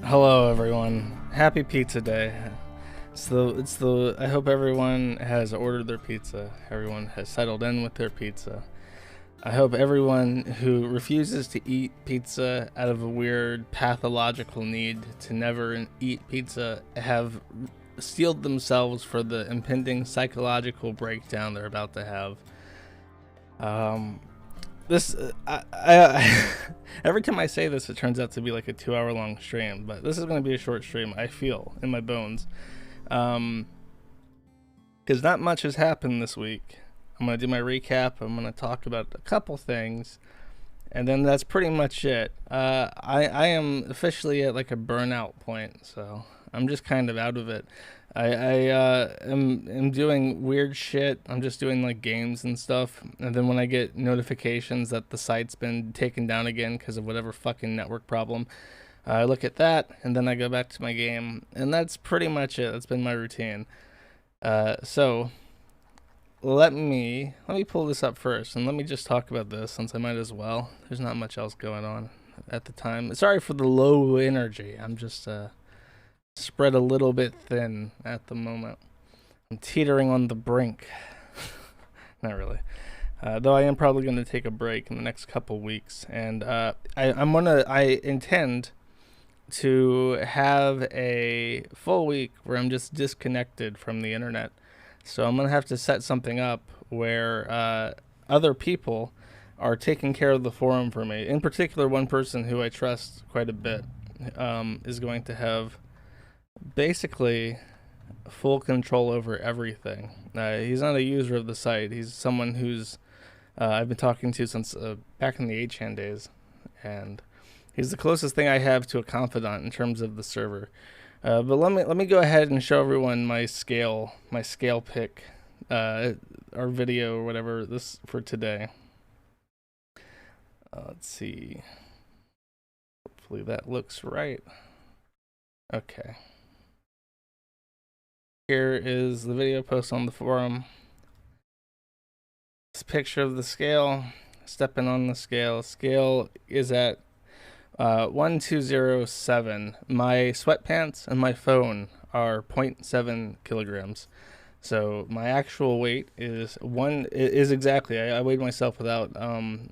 Hello everyone. Happy Pizza Day. I hope everyone has ordered their pizza. Everyone has settled in with their pizza. I hope everyone who refuses to eat pizza out of a weird pathological need to never eat pizza have steeled themselves for the impending psychological breakdown they're about to have. Every time I say this, it turns out to be like a 2-hour long stream, but this is going to be a short stream, I feel, in my bones. Because not much has happened this week. I'm going to do my recap, I'm going to talk about a couple things, and then that's pretty much it. I am officially at like a burnout point, so I'm just kind of out of it. I am doing weird shit. I'm just doing like games and stuff, and then when I get notifications that the site's been taken down again because of whatever fucking network problem, I look at that and then I go back to my game, and that's pretty much it. That's been my routine. So let me pull this up first, and let me just talk about this since I might as well. There's not much else going on at the time. Sorry for the low energy. I'm just spread a little bit thin at the moment. I'm teetering on the brink. Not really. Though I am probably going to take a break in the next couple weeks, and I intend to have a full week where I'm just disconnected from the internet. So I'm going to have to set something up where other people are taking care of the forum for me. In particular, one person who I trust quite a bit is going to have basically full control over everything. He's not a user of the site. He's someone who's I've been talking to since back in the 8chan days, and he's the closest thing I have to a confidant in terms of the server. But let me go ahead and show everyone my scale pick, our video or whatever this for today. Let's see. Hopefully that looks right. Okay. Here is the video post on the forum. This picture of the scale, stepping on the scale. Scale is at 1207. My sweatpants and my phone are 0.7 kilograms. So my actual weight is exactly, I weighed myself without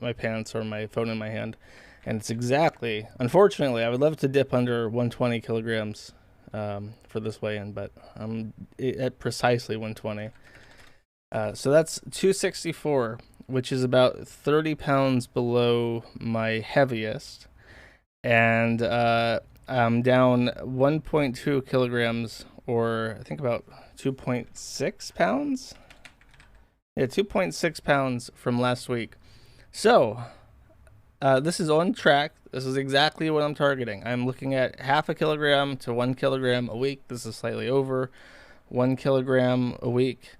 my pants or my phone in my hand, and it's exactly, unfortunately, I would love to dip under 120 kilograms for this weigh-in, but I'm at precisely 120. So that's 264, which is about 30 pounds below my heaviest, and I'm down 1.2 kilograms, or I think about 2.6 pounds? Yeah, 2.6 pounds from last week. So this is on track. This is exactly what I'm targeting. I'm looking at 0.5 kilogram to 1 kilogram a week. This is slightly over 1 kilogram a week.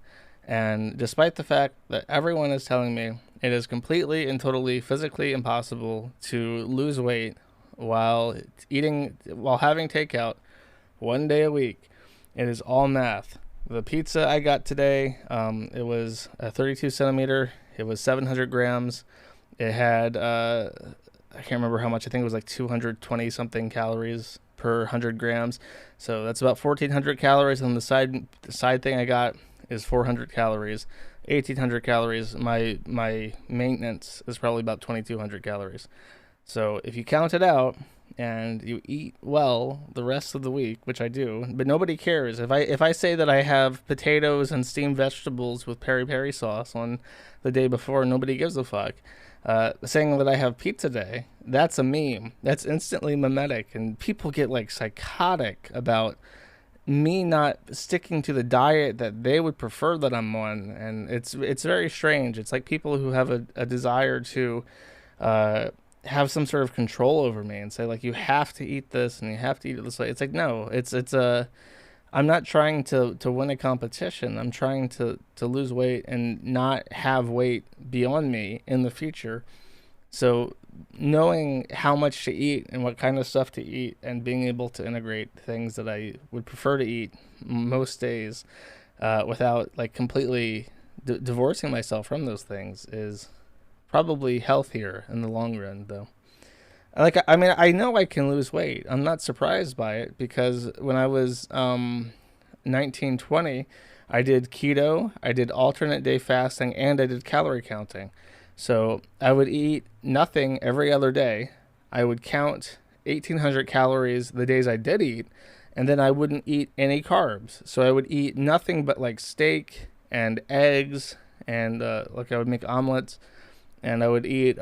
And despite the fact that everyone is telling me it is completely and totally physically impossible to lose weight while having takeout 1 day a week, it is all math. The pizza I got today, it was a 32 centimeter. It was 700 grams. It had, I can't remember how much. I think it was like 220 something calories per 100 grams. So that's about 1,400 calories. And the side thing I got is 400 calories, 1,800 calories. My maintenance is probably about 2,200 calories. So if you count it out, and you eat well the rest of the week, which I do, but nobody cares. If I say that I have potatoes and steamed vegetables with peri peri sauce on the day before, nobody gives a fuck. Saying that I have pizza day, that's a meme. That's instantly mimetic, and people get like psychotic about me not sticking to the diet that they would prefer that I'm on, and it's very strange. It's like people who have a desire to uh, have some sort of control over me and say like you have to eat this and you have to eat it this way. It's like no, it's a I'm not trying to win a competition. I'm trying to lose weight and not have weight beyond me in the future. So knowing how much to eat and what kind of stuff to eat and being able to integrate things that I would prefer to eat most days without like completely divorcing myself from those things is probably healthier in the long run, though. Like I mean, I know I can lose weight. I'm not surprised by it because when I was 19, 20, I did keto, I did alternate day fasting, and I did calorie counting. So I would eat nothing every other day. I would count 1,800 calories the days I did eat, and then I wouldn't eat any carbs. So I would eat nothing but like steak and eggs, and like I would make omelets, and I would eat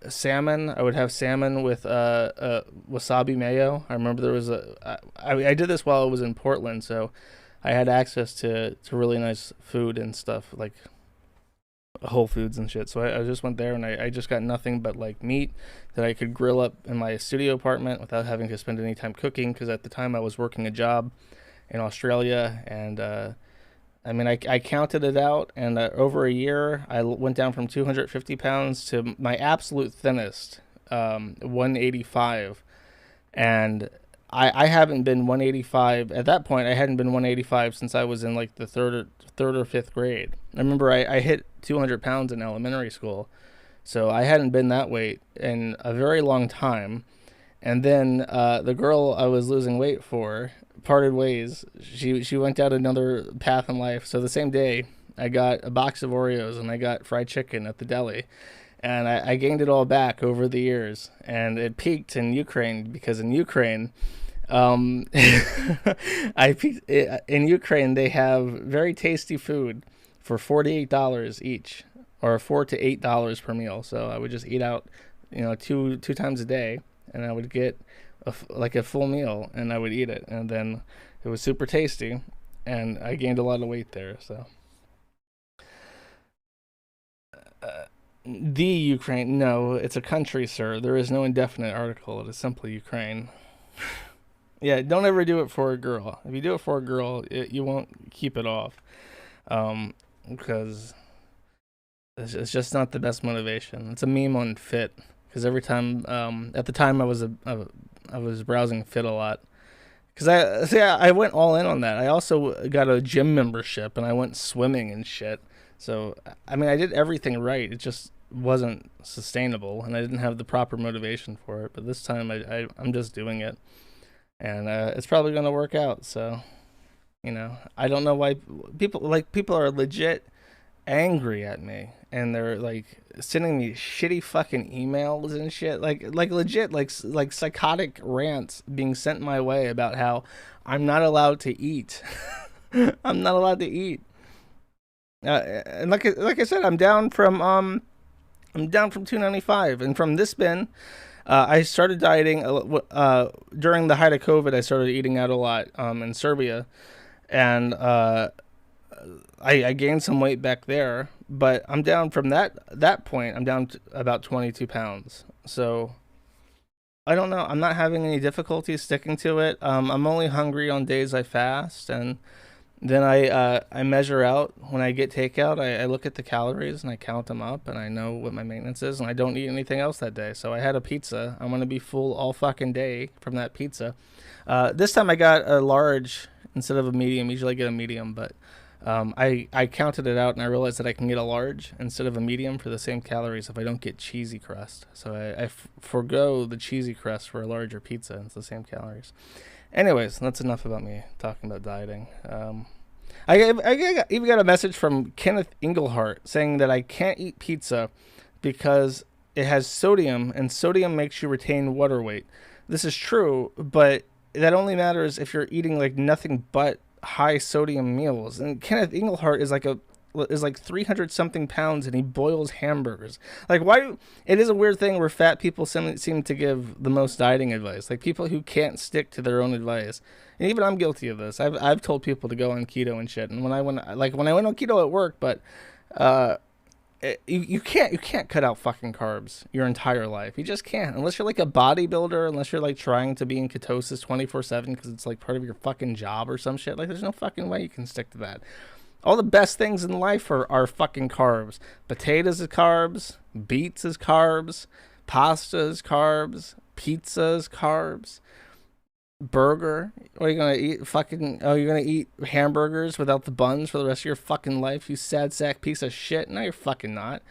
salmon. I would have salmon with wasabi mayo. I remember there was I did this while I was in Portland, so I had access to really nice food and stuff like Whole Foods and shit. So I just went there and I just got nothing but like meat that I could grill up in my studio apartment without having to spend any time cooking, because at the time I was working a job in Australia, and I mean, I counted it out, and over a year, I went down from 250 pounds to my absolute thinnest, 185. And I haven't been 185 at that point. I hadn't been 185 since I was in like the third or fifth grade. I remember I hit 200 pounds in elementary school, so I hadn't been that weight in a very long time. And then the girl I was losing weight for parted ways. She went down another path in life. So the same day, I got a box of Oreos and I got fried chicken at the deli, and I gained it all back over the years. And it peaked in Ukraine because in Ukraine, in Ukraine they have very tasty food for $48 each, or $4 to $8 per meal. So I would just eat out, two times a day, and I would get like a full meal, and I would eat it, and then it was super tasty, and I gained a lot of weight there. So the Ukraine, no, it's a country, sir. There is no indefinite article. It is simply Ukraine. Yeah, don't ever do it for a girl. If you do it for a girl, you won't keep it off, because it's just not the best motivation. It's a meme on Fit, because every time, at the time I was browsing Fit a lot, because I went all in on that. I also got a gym membership, and I went swimming and shit. So I mean, I did everything right. It just wasn't sustainable, and I didn't have the proper motivation for it. But this time, I'm just doing it, and it's probably gonna work out. So, I don't know why people are legit angry at me, and they're like sending me shitty fucking emails and shit, like legit like psychotic rants being sent my way about how I'm not allowed to eat. I'm not allowed to eat. And like I said, I'm down from 295, and from this bin, I started dieting during the height of COVID. I started eating out a lot in Serbia, and I gained some weight back there, but I'm down from that point. I'm down to about 22 pounds. So I don't know. I'm not having any difficulty sticking to it. I'm only hungry on days I fast, and then I measure out when I get takeout. I look at the calories and I count them up, and I know what my maintenance is, and I don't eat anything else that day. So I had a pizza. I'm gonna be full all fucking day from that pizza. This time I got a large instead of a medium. Usually I get a medium, but I counted it out, and I realized that I can get a large instead of a medium for the same calories if I don't get cheesy crust. So I forgo the cheesy crust for a larger pizza, and it's the same calories. Anyways, that's enough about me talking about dieting. I even got a message from Kenneth Englehart saying that I can't eat pizza because it has sodium, and sodium makes you retain water weight. This is true, but that only matters if you're eating like nothing but high sodium meals. And Kenneth Engelhart is like 300 something pounds, and he boils hamburgers. Like, why? It is a weird thing where fat people seem to give the most dieting advice. Like, people who can't stick to their own advice. And even I'm guilty of this. I've told people to go on keto and shit. And when I went on keto at work, but you can't cut out fucking carbs your entire life. You just can't, unless you're like a bodybuilder, unless you're like trying to be in ketosis 24/7 because it's like part of your fucking job or some shit. Like, there's no fucking way you can stick to that. All the best things in life are fucking carbs. Potatoes is carbs, beets is carbs, pasta is carbs, pizza is carbs. Burger. What are you gonna eat? You're gonna eat hamburgers without the buns for the rest of your fucking life, you sad sack piece of shit? No, you're fucking not.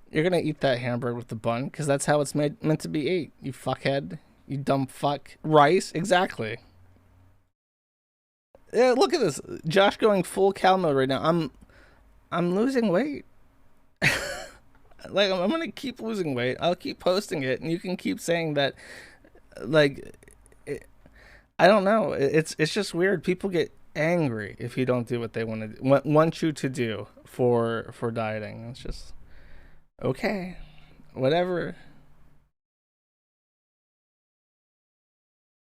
You're gonna eat that hamburger with the bun because that's how it's meant to be ate. You fuckhead. You dumb fuck. Rice, exactly. Yeah, look at this. Josh going full cow mode right now. I'm losing weight. Like, I'm gonna keep losing weight. I'll keep posting it, and you can keep saying that. Like, I don't know. It's just weird. People get angry if you don't do what they want you to do for dieting. It's just okay, whatever.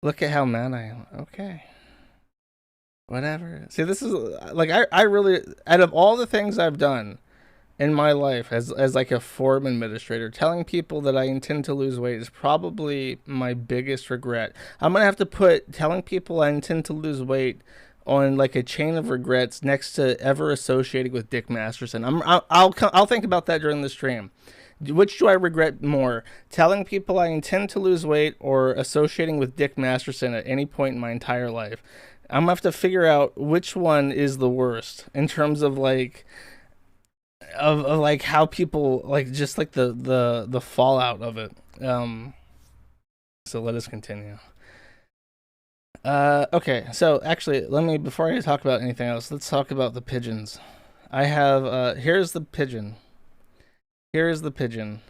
Look at how mad I am. Okay, whatever. See, this is like I really, out of all the things I've done in my life as like a forum administrator, telling people that I intend to lose weight is probably my biggest regret. I'm gonna have to put telling people I intend to lose weight on like a chain of regrets next to ever associating with Dick Masterson. I'll think about that during the stream. Which do I regret more? Telling people I intend to lose weight or associating with Dick Masterson at any point in my entire life? I'm gonna have to figure out which one is the worst in terms of like of like how people like just like the fallout of it. So let us continue. Okay, so actually let me, before I talk about anything else, let's talk about the pigeons. I have here's the pigeon. Here's the pigeon.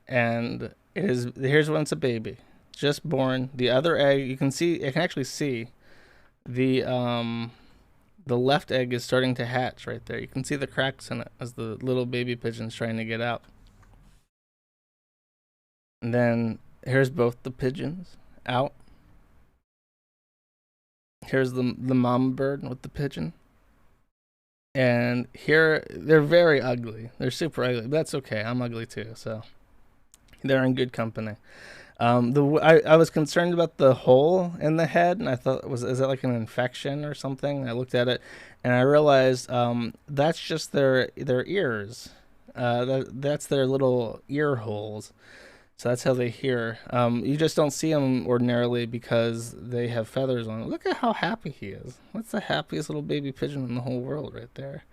And here's when it's a baby. Just born. The other egg, you can actually see the left egg is starting to hatch right there. You can see the cracks in it as the little baby pigeon's trying to get out. And then here's both the pigeons out. Here's the mama bird with the pigeon. And here, they're very ugly. They're super ugly, but that's okay. I'm ugly too, so they're in good company. I was concerned about the hole in the head, and I thought, is it like an infection or something? I looked at it, and I realized that's just their ears. That's their little ear holes. So that's how they hear. You just don't see them ordinarily because they have feathers on them. Look at how happy he is. That's the happiest little baby pigeon in the whole world right there.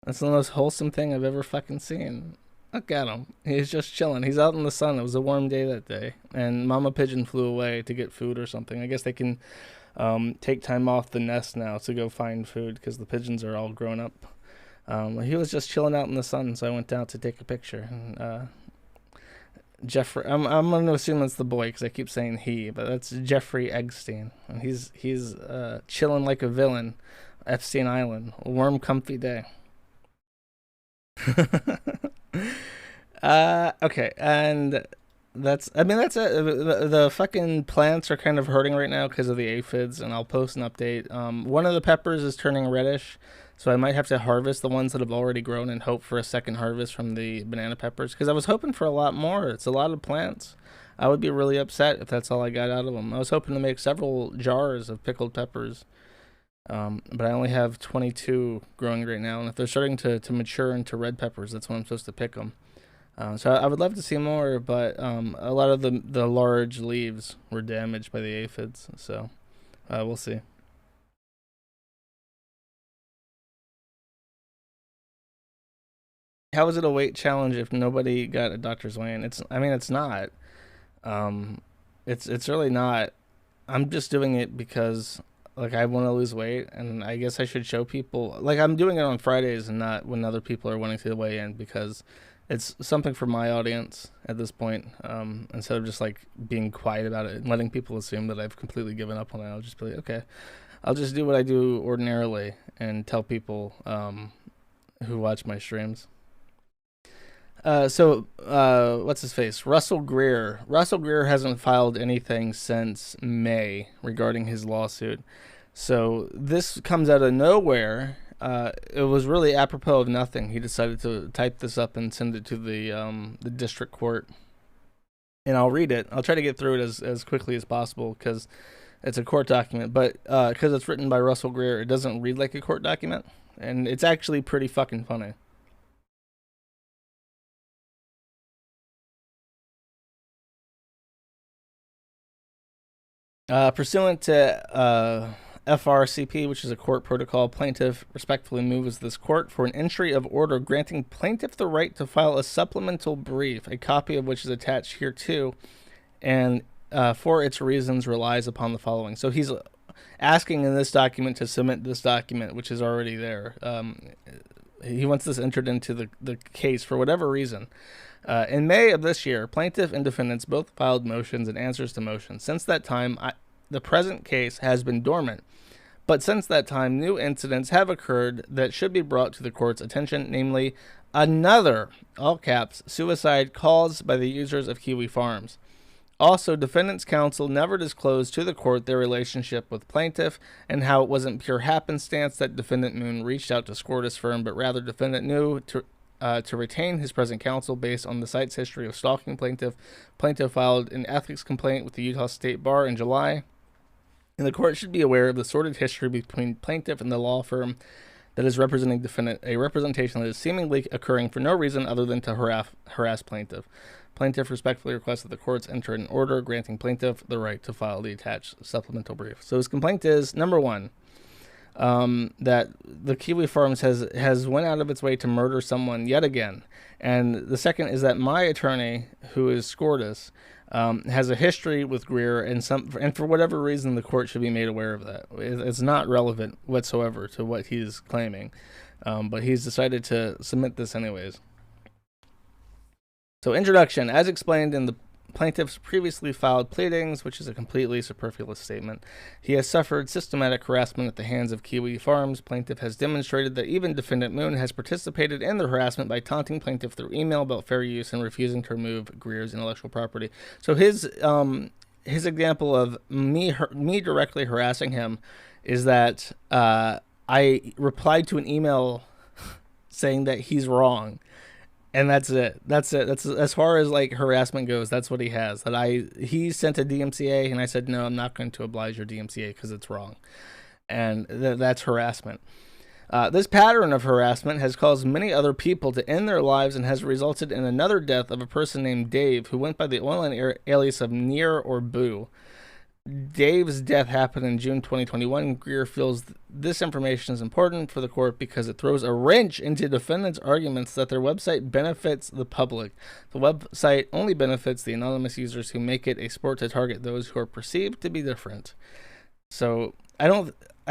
That's the most wholesome thing I've ever fucking seen. Look at him. He's just chilling. He's out in the sun. It was a warm day that day. And Mama Pigeon flew away to get food or something. I guess they can take time off the nest now to go find food because the pigeons are all grown up. He was just chilling out in the sun, so I went down to take a picture. And, Jeffrey, I'm going to assume it's the boy because I keep saying he, but that's Jeffrey Eggstein. And he's chilling like a villain. Epstein Island. A warm, comfy day. Okay, and that's it. The fucking plants are kind of hurting right now because of the aphids, and I'll post an update. One of the peppers is turning reddish, so I might have to harvest the ones that have already grown and hope for a second harvest from the banana peppers, because I was hoping for a lot more. It's a lot of plants. I would be really upset if that's all I got out of them. I was hoping to make several jars of pickled peppers. But I only have 22 growing right now, and if they're starting to mature into red peppers, that's when I'm supposed to pick them. So I would love to see more, but a lot of the large leaves were damaged by the aphids, so we'll see. How is it a weight challenge if nobody got a doctor's weigh-in? It's not. It's really not. I'm just doing it because like I want to lose weight, and I guess I should show people. Like, I'm doing it on Fridays and not when other people are wanting to weigh in, because It's something for my audience at this point. Instead of just like being quiet about it and letting people assume that I've completely given up on it, I'll just be like, okay, I'll just do what I do ordinarily and tell people who watch my streams. What's his face? Russell Greer. Russell Greer hasn't filed anything since May regarding his lawsuit. So this comes out of nowhere. It was really apropos of nothing. He decided to type this up and send it to the district court. And I'll read it. I'll try to get through it as quickly as possible because it's a court document. But because it's written by Russell Greer, it doesn't read like a court document. And it's actually pretty fucking funny. Pursuant to FRCP, which is a court protocol, plaintiff respectfully moves this court for an entry of order granting plaintiff the right to file a supplemental brief, a copy of which is attached hereto, and for its reasons relies upon the following. So he's asking in this document to submit this document, which is already there. He wants this entered into the case for whatever reason. In May of this year, plaintiff and defendants both filed motions and answers to motions. Since that time, the present case has been dormant. But since that time, new incidents have occurred that should be brought to the court's attention, namely another, all caps, suicide caused by the users of Kiwi Farms. Also, defendants' counsel never disclosed to the court their relationship with plaintiff and how it wasn't pure happenstance that defendant Moon reached out to Scortis firm, but rather defendant knew to retain his present counsel based on the site's history of stalking plaintiff. Plaintiff filed an ethics complaint with the Utah State Bar in July, and the court should be aware of the sordid history between plaintiff and the law firm that is representing defendant, a representation that is seemingly occurring for no reason other than to harass plaintiff. Plaintiff respectfully requests that the courts enter an order granting plaintiff the right to file the attached supplemental brief. So his complaint is, number one, that the Kiwi Farms has went out of its way to murder someone yet again. And the second is that my attorney, who is Scortis, has a history with Greer, and for whatever reason, the court should be made aware of that. It's not relevant whatsoever to what he's claiming, but he's decided to submit this anyways. So, introduction. As explained in the plaintiff's previously filed pleadings, which is a completely superfluous statement, he has suffered systematic harassment at the hands of Kiwi Farms. Plaintiff has demonstrated that even defendant Moon has participated in the harassment by taunting plaintiff through email about fair use and refusing to remove Greer's intellectual property. So his example of me directly harassing him is that I replied to an email saying that he's wrong. And that's it. That's as far as like harassment goes. That's what he has. He sent a DMCA, and I said no, I'm not going to oblige your DMCA because it's wrong, and that's harassment. This pattern of harassment has caused many other people to end their lives and has resulted in another death of a person named Dave, who went by the online alias of Near or Boo. Dave's death happened in June 2021. Greer feels this information is important for the court because it throws a wrench into defendants' arguments that their website benefits the public. The website only benefits the anonymous users who make it a sport to target those who are perceived to be different. So I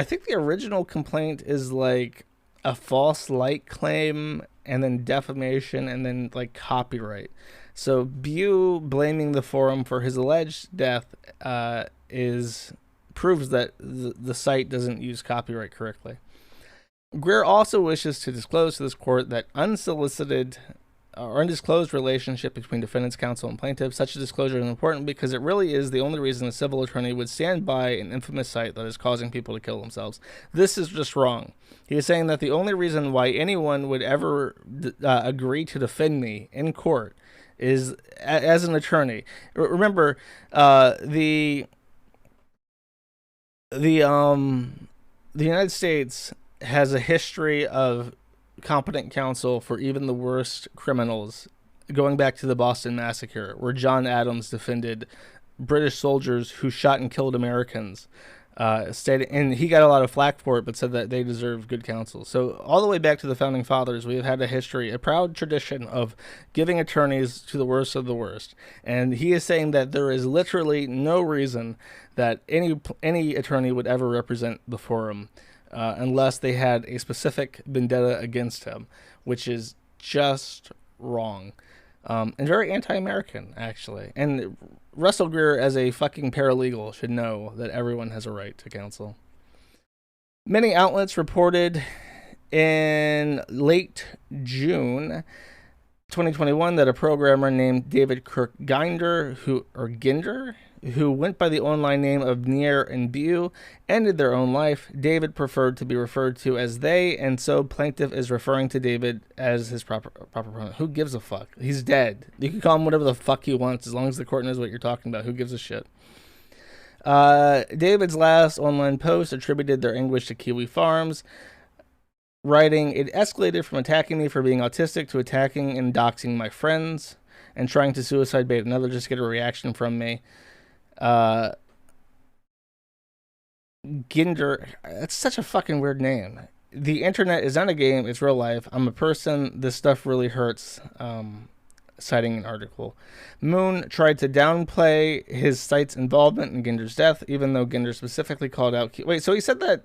think the original complaint is like a false light claim and then defamation and then like copyright. So Bew blaming the forum for his alleged death proves that the site doesn't use copyright correctly. Greer also wishes to disclose to this court that unsolicited or undisclosed relationship between defendants, counsel, and plaintiff. Such a disclosure is important because it really is the only reason a civil attorney would stand by an infamous site that is causing people to kill themselves. This is just wrong. He is saying that the only reason why anyone would ever agree to defend me in court is as an attorney. Remember, the United States has a history of competent counsel for even the worst criminals, going back to the Boston Massacre, where John Adams defended British soldiers who shot and killed Americans. And he got a lot of flack for it, but said that they deserve good counsel. So all the way back to the Founding Fathers, we have had a history, a proud tradition of giving attorneys to the worst of the worst. And he is saying that there is literally no reason that any attorney would ever represent the forum unless they had a specific vendetta against him, which is just wrong. And very anti-American, actually. And Russell Greer, as a fucking paralegal, should know that everyone has a right to counsel. Many outlets reported in late June 2021 that a programmer named David Kirk Ginder, who went by the online name of Nier and Bu, ended their own life. David preferred to be referred to as they, and so plaintiff is referring to David as his proper pronoun. Who gives a fuck? He's dead. You can call him whatever the fuck he wants as long as the court knows what you're talking about. Who gives a shit? David's last online post attributed their anguish to Kiwi Farms, writing, "It escalated from attacking me for being autistic to attacking and doxing my friends and trying to suicide bait another just to get a reaction from me." Ginder, that's such a fucking weird name. "The internet is not a game, it's real life. I'm a person. This stuff really hurts." Citing an article. Moon tried to downplay his site's involvement in Ginder's death, even though Ginder specifically called out... Wait, so he said that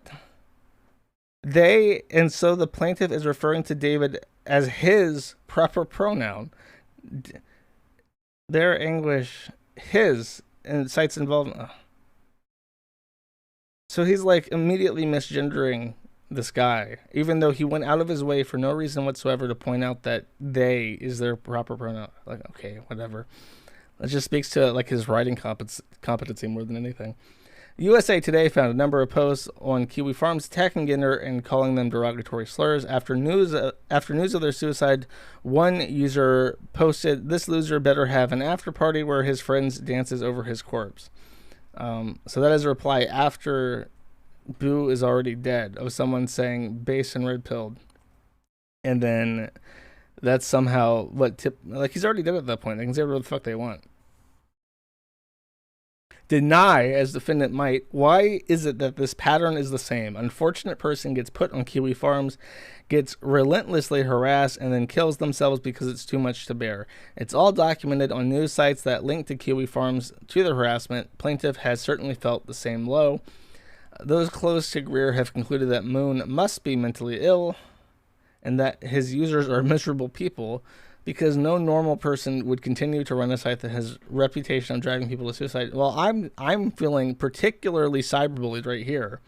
they, and so the plaintiff is referring to David as his proper pronoun. Their anguish, his, and site's involvement. So he's like immediately misgendering this guy, even though he went out of his way for no reason whatsoever to point out that they is their proper pronoun. Like, okay, whatever. It just speaks to like his writing competency more than anything. USA Today found a number of posts on Kiwi Farms attacking Ginder and calling them derogatory slurs. After news of their suicide, one user posted, "This loser better have an after party where his friends dances over his corpse." So that is a reply after Boo is already dead, of someone saying base and red pilled. And then that's somehow what he's already dead at that point. They can say whatever the fuck they want. Deny as defendant might. Why is it that this pattern is the same? Unfortunate person gets put on Kiwi Farms, gets relentlessly harassed, and then kills themselves because it's too much to bear. It's all documented on news sites that link to Kiwi Farms to the harassment. Plaintiff has certainly felt the same low. Those close to Greer have concluded that Moon must be mentally ill and that his users are miserable people, because no normal person would continue to run a site that has reputation of driving people to suicide. Well, I'm feeling particularly cyberbullied right here.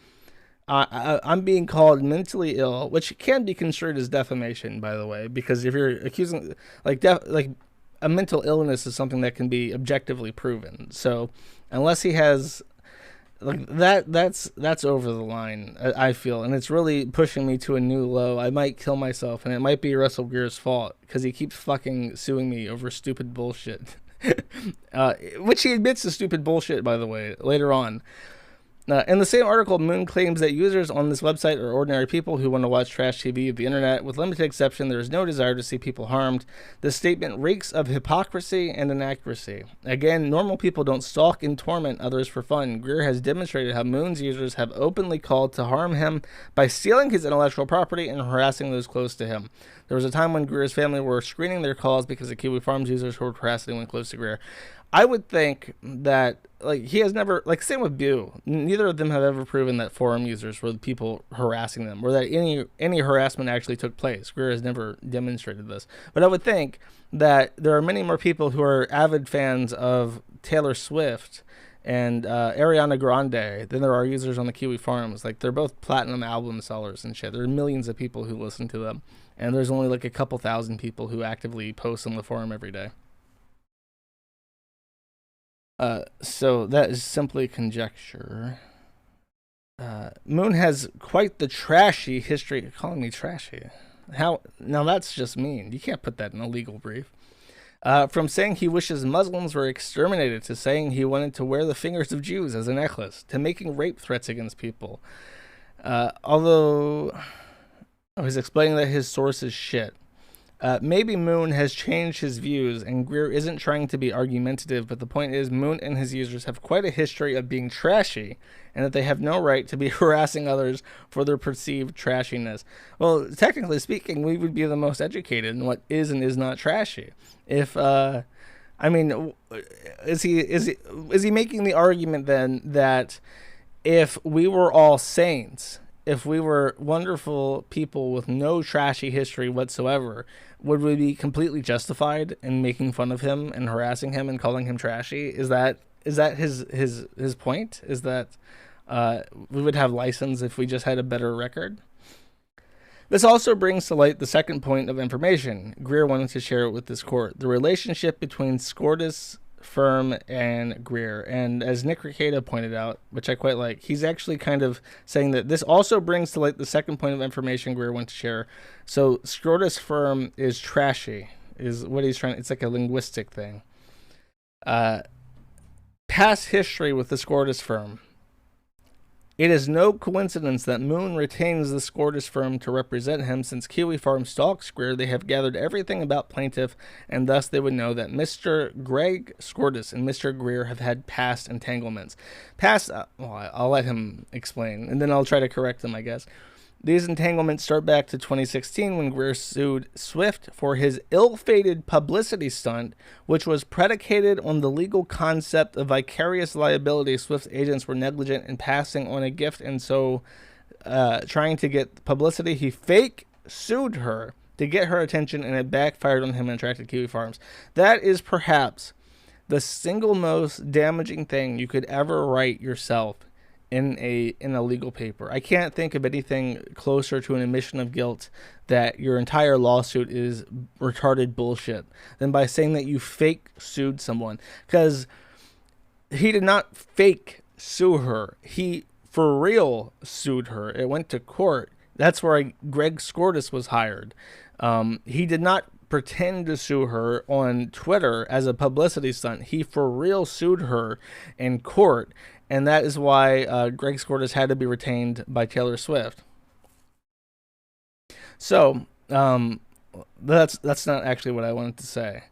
I'm being called mentally ill, which can be construed as defamation, by the way, because if you're accusing like a mental illness is something that can be objectively proven. So unless he has like that's over the line, I feel, and it's really pushing me to a new low. I might kill myself, and it might be Russell Greer's fault because he keeps fucking suing me over stupid bullshit. Which he admits is stupid bullshit, by the way, later on. In the same article, Moon claims that users on this website are ordinary people who want to watch trash TV of the internet. With limited exception, there is no desire to see people harmed. This statement reeks of hypocrisy and inaccuracy. Again, normal people don't stalk and torment others for fun. Greer has demonstrated how Moon's users have openly called to harm him by stealing his intellectual property and harassing those close to him. There was a time when Greer's family were screening their calls because of Kiwi Farms users who were harassing anyone close to Greer. I would think that, like, he has never, like, same with Bu. Neither of them have ever proven that forum users were the people harassing them, or that any harassment actually took place. Greer has never demonstrated this. But I would think that there are many more people who are avid fans of Taylor Swift and Ariana Grande than there are users on the Kiwi Farms. Like, they're both platinum album sellers and shit. There are millions of people who listen to them, and there's only like a couple thousand people who actively post on the forum every day. So that is simply conjecture. Moon has quite the trashy history. You're calling me trashy? How? Now that's just mean. You can't put that in a legal brief. From saying he wishes Muslims were exterminated, to saying he wanted to wear the fingers of Jews as a necklace, to making rape threats against people. Although he's explaining that his source is shit. Maybe Moon has changed his views, and Greer isn't trying to be argumentative, but the point is Moon and his users have quite a history of being trashy, and that they have no right to be harassing others for their perceived trashiness. Well, technically speaking, we would be the most educated in what is and is not trashy. If, I mean, is he making the argument then that if we were all saints if we were wonderful people with no trashy history whatsoever, would we be completely justified in making fun of him and harassing him and calling him trashy? Is that his point? Is that we would have license if we just had a better record? This also brings to light the second point of information Greer wanted to share with this court: the relationship between Scortis Firm and Greer. And as Nick Ricada pointed out, which I quite like, he's actually kind of saying that this also brings to light the second point of information Greer wanted to share. So Scortis Firm is trashy, is what he's trying. It's like a linguistic thing. Past history with the Scortis Firm. It is no coincidence that Moon retains the Scortis Firm to represent him. Since Kiwi Farm stalks Greer, they have gathered everything about plaintiff, and thus they would know that Mr. Greg Scortis and Mr. Greer have had past entanglements. I'll let him explain, and then I'll try to correct them, I guess. These entanglements start back to 2016 when Greer sued Swift for his ill-fated publicity stunt, which was predicated on the legal concept of vicarious liability. Swift's agents were negligent in passing on a gift, and so trying to get publicity, he fake sued her to get her attention, and it backfired on him and attracted Kiwi Farms. That is perhaps the single most damaging thing you could ever write yourself in a legal paper. I can't think of anything closer to an admission of guilt that your entire lawsuit is retarded bullshit than by saying that you fake sued someone. Because he did not fake sue her. He for real sued her. It went to court. That's where Greg Scortis was hired. He did not pretend to sue her on Twitter as a publicity stunt. He for real sued her in court. And that is why Greg Scortis had to be retained by Taylor Swift. So that's not actually what I wanted to say.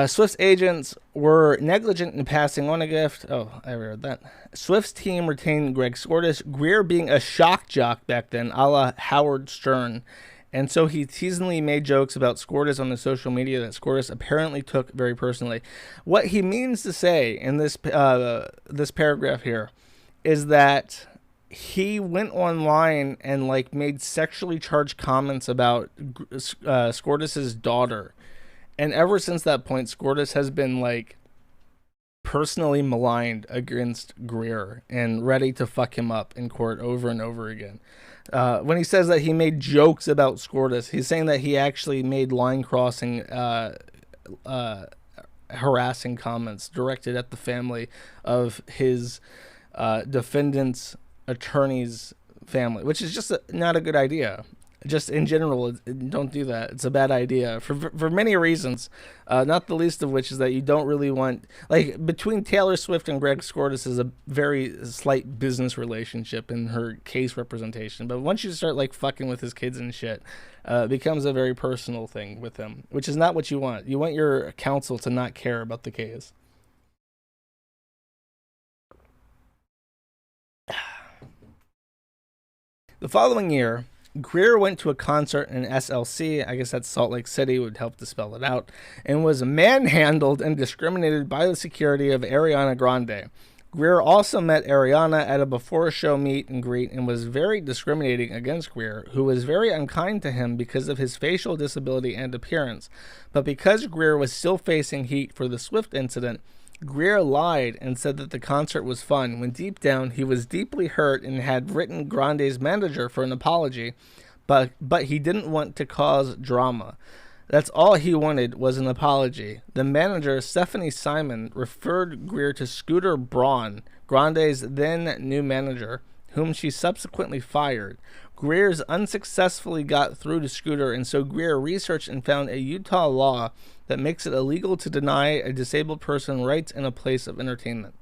Swift's agents were negligent in passing on a gift. Oh, I read that. Swift's team retained Greg Scortis, Greer being a shock jock back then, a la Howard Stern. And so he teasingly made jokes about Scortis on the social media that Scortis apparently took very personally. What he means to say in this paragraph here is that he went online and made sexually charged comments about Scortis's daughter. And ever since that point, Scortis has been personally maligned against Greer and ready to fuck him up in court over and over again. When he says that he made jokes about Scortis, he's saying that he actually made line-crossing, harassing comments directed at the family of his defendant's attorney's family, which is just not a good idea. Just in general, don't do that. It's a bad idea for many reasons, not the least of which is that you don't really want... between Taylor Swift and Greg Scortis is a very slight business relationship in her case representation. But once you start, fucking with his kids and shit, it becomes a very personal thing with him, which is not what you want. You want your counsel to not care about the case. The following year, Greer went to a concert in SLC, I guess that's Salt Lake City, would help to spell it out, and was manhandled and discriminated by the security of Ariana Grande. Greer also met Ariana at a before-show meet and greet and was very discriminating against Greer, who was very unkind to him because of his facial disability and appearance. But because Greer was still facing heat for the Swift incident, Greer lied and said that the concert was fun, when deep down he was deeply hurt and had written Grande's manager for an apology, but he didn't want to cause drama. That's all he wanted was an apology. The manager, Stephanie Simon, referred Greer to Scooter Braun, Grande's then new manager, whom she subsequently fired. Greer's unsuccessfully got through to Scooter, and so Greer researched and found a Utah law that makes it illegal to deny a disabled person rights in a place of entertainment.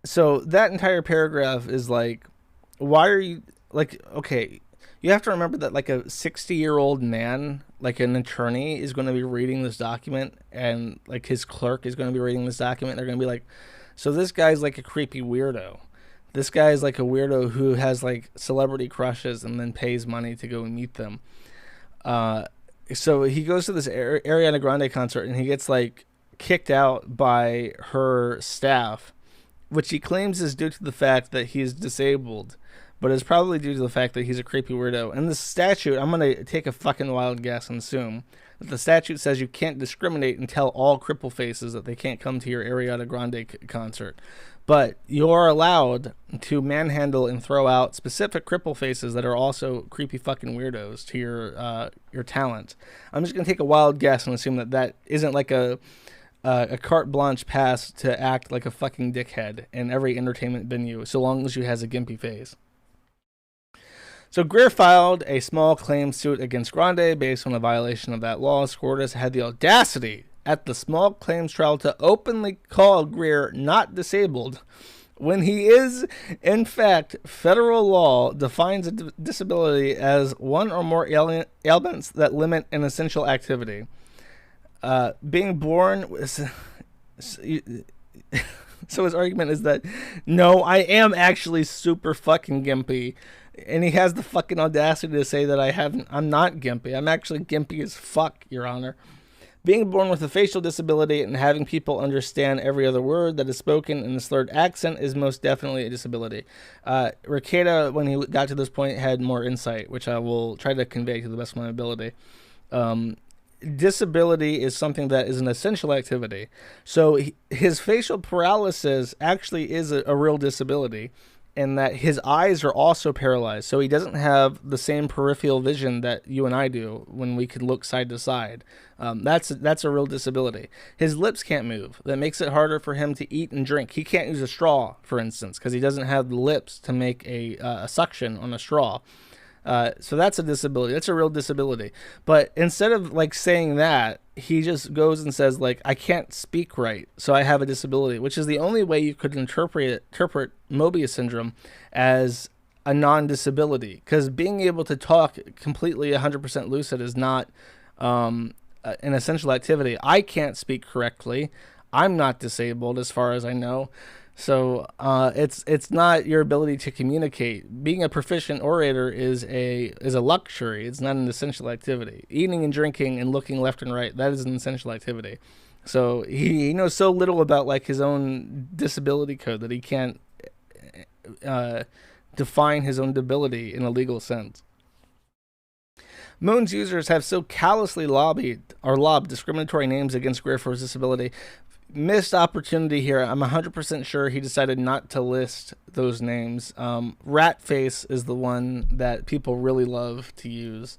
So that entire paragraph is why are you, okay, you have to remember that a 60-year-old man, an attorney, is going to be reading this document, and his clerk is going to be reading this document. They're going to be so this guy's a creepy weirdo. This guy's a weirdo who has celebrity crushes and then pays money to go and meet them. So he goes to this Ariana Grande concert and he gets kicked out by her staff which he claims is due to the fact that he is disabled, but is probably due to the fact that he's a creepy weirdo. And the statute, I'm going to take a fucking wild guess and assume that the statute says you can't discriminate and tell all cripple faces that they can't come to your Ariana Grande concert. But you're allowed to manhandle and throw out specific cripple faces that are also creepy fucking weirdos to your talent. I'm just going to take a wild guess and assume that that isn't like a carte blanche pass to act like a fucking dickhead in every entertainment venue, so long as you has a gimpy face. So Greer filed a small claim suit against Grande based on a violation of that law. Scortis had the audacity at the small claims trial to openly call Greer not disabled when he is, in fact, federal law defines a disability as one or more ailments that limit an essential activity. Being born... So his argument is that, no, I am actually super fucking gimpy. And he has the fucking audacity to say that I'm not gimpy. I'm actually gimpy as fuck, Your Honor. Being born with a facial disability and having people understand every other word that is spoken in a slurred accent is most definitely a disability. Rekieta, when he got to this point, had more insight, which I will try to convey to the best of my ability. Disability is something that is an essential activity. So his facial paralysis actually is a real disability, in that his eyes are also paralyzed. So he doesn't have the same peripheral vision that you and I do when we can look side to side. That's a real disability. His lips can't move. That makes it harder for him to eat and drink. He can't use a straw, for instance, because he doesn't have the lips to make a suction on a straw. So that's a disability. That's a real disability. But instead of like saying that, he just goes and says like, I can't speak right, so I have a disability, which is the only way you could interpret Mobius syndrome as a non-disability, because being able to talk completely 100% lucid is not an essential activity. I can't speak correctly. I'm not disabled as far as I know. So it's not your ability to communicate. Being a proficient orator is a luxury. It's not an essential activity. Eating and drinking and looking left and right, that is an essential activity. So he knows so little about like his own disability code that he can't define his own disability in a legal sense. Moon's users have so callously lobbed discriminatory names against Greer for his disability. Missed opportunity here. I'm 100% sure he decided not to list those names. Ratface is the one that people really love to use.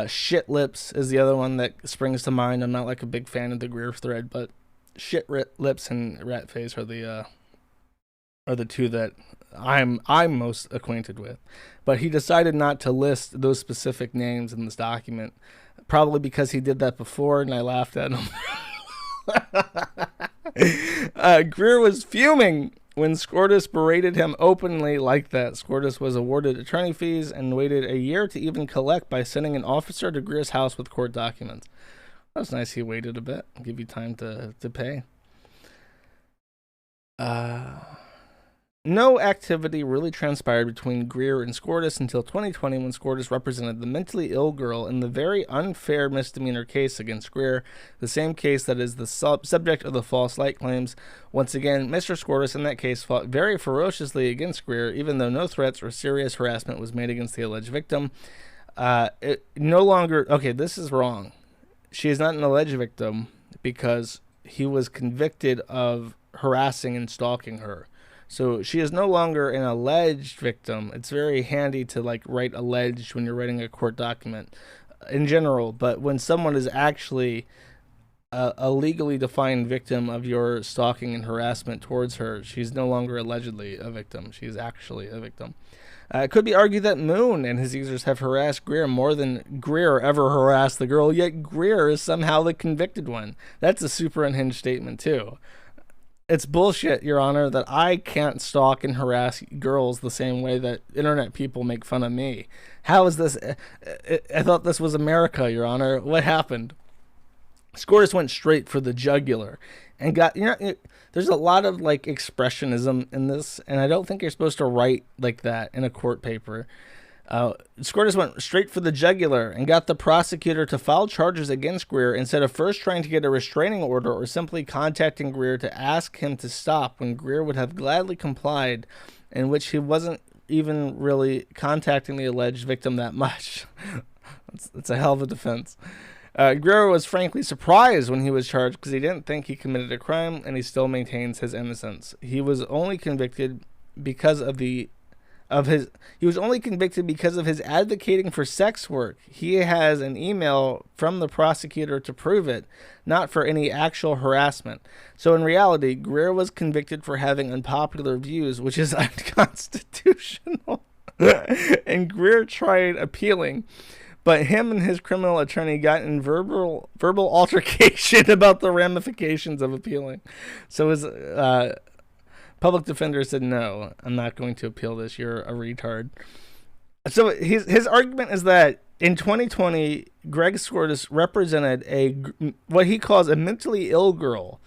Shit lips is the other one that springs to mind. I'm not like a big fan of the Greer thread, but shit lips and Ratface are the two that I'm most acquainted with. But he decided not to list those specific names in this document, probably because he did that before and I laughed at him. Greer was fuming when Scortis berated him openly like that. Scortis was awarded attorney fees and waited a year to even collect by sending an officer to Greer's house with court documents. That was nice. He waited a bit, give you time to pay. No activity really transpired between Greer and Scortis until 2020, when Scortis represented the mentally ill girl in the very unfair misdemeanor case against Greer, the same case that is the subject of the false light claims. Once again, Mr. Scortis in that case fought very ferociously against Greer, even though no threats or serious harassment was made against the alleged victim. This is wrong. She is not an alleged victim because he was convicted of harassing and stalking her. So she is no longer an alleged victim. It's very handy to like write alleged when you're writing a court document in general, but when someone is actually a legally defined victim of your stalking and harassment towards her, she's no longer allegedly a victim. She's actually a victim. It could be argued that Moon and his users have harassed Greer more than Greer ever harassed the girl, yet Greer is somehow the convicted one. That's a super unhinged statement too. It's bullshit, Your Honor, that I can't stalk and harass girls the same way that internet people make fun of me. How is this? I thought this was America, Your Honor. What happened? Scortis went straight for the jugular and got, there's a lot of like expressionism in this, and I don't think you're supposed to write like that in a court paper. Scortis went straight for the jugular and got the prosecutor to file charges against Greer instead of first trying to get a restraining order or simply contacting Greer to ask him to stop when Greer would have gladly complied, in which he wasn't even really contacting the alleged victim that much. That's a hell of a defense. Greer was frankly surprised when he was charged because he didn't think he committed a crime, and he still maintains his innocence. He was only convicted because of his advocating for sex work. He has an email from the prosecutor to prove it, not for any actual harassment. So in reality, Greer was convicted for having unpopular views, which is unconstitutional. And Greer tried appealing, but him and his criminal attorney got in verbal altercation about the ramifications of appealing. So his public defender said, "No, I'm not going to appeal this. You're a retard." So his argument is that in 2020, Greg Scortis represented what he calls a mentally ill girl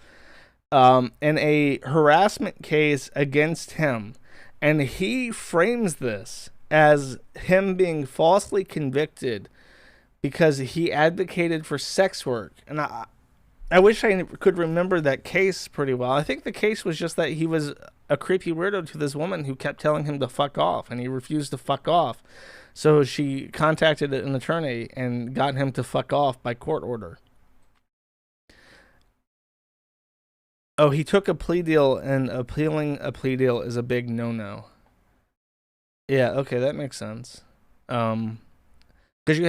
in a harassment case against him. And he frames this as him being falsely convicted because he advocated for sex work. And I wish I could remember that case pretty well. I think the case was just that he was a creepy weirdo to this woman who kept telling him to fuck off, and he refused to fuck off. So she contacted an attorney and got him to fuck off by court order. Oh, he took a plea deal, and appealing a plea deal is a big no-no. Yeah, okay, that makes sense. Because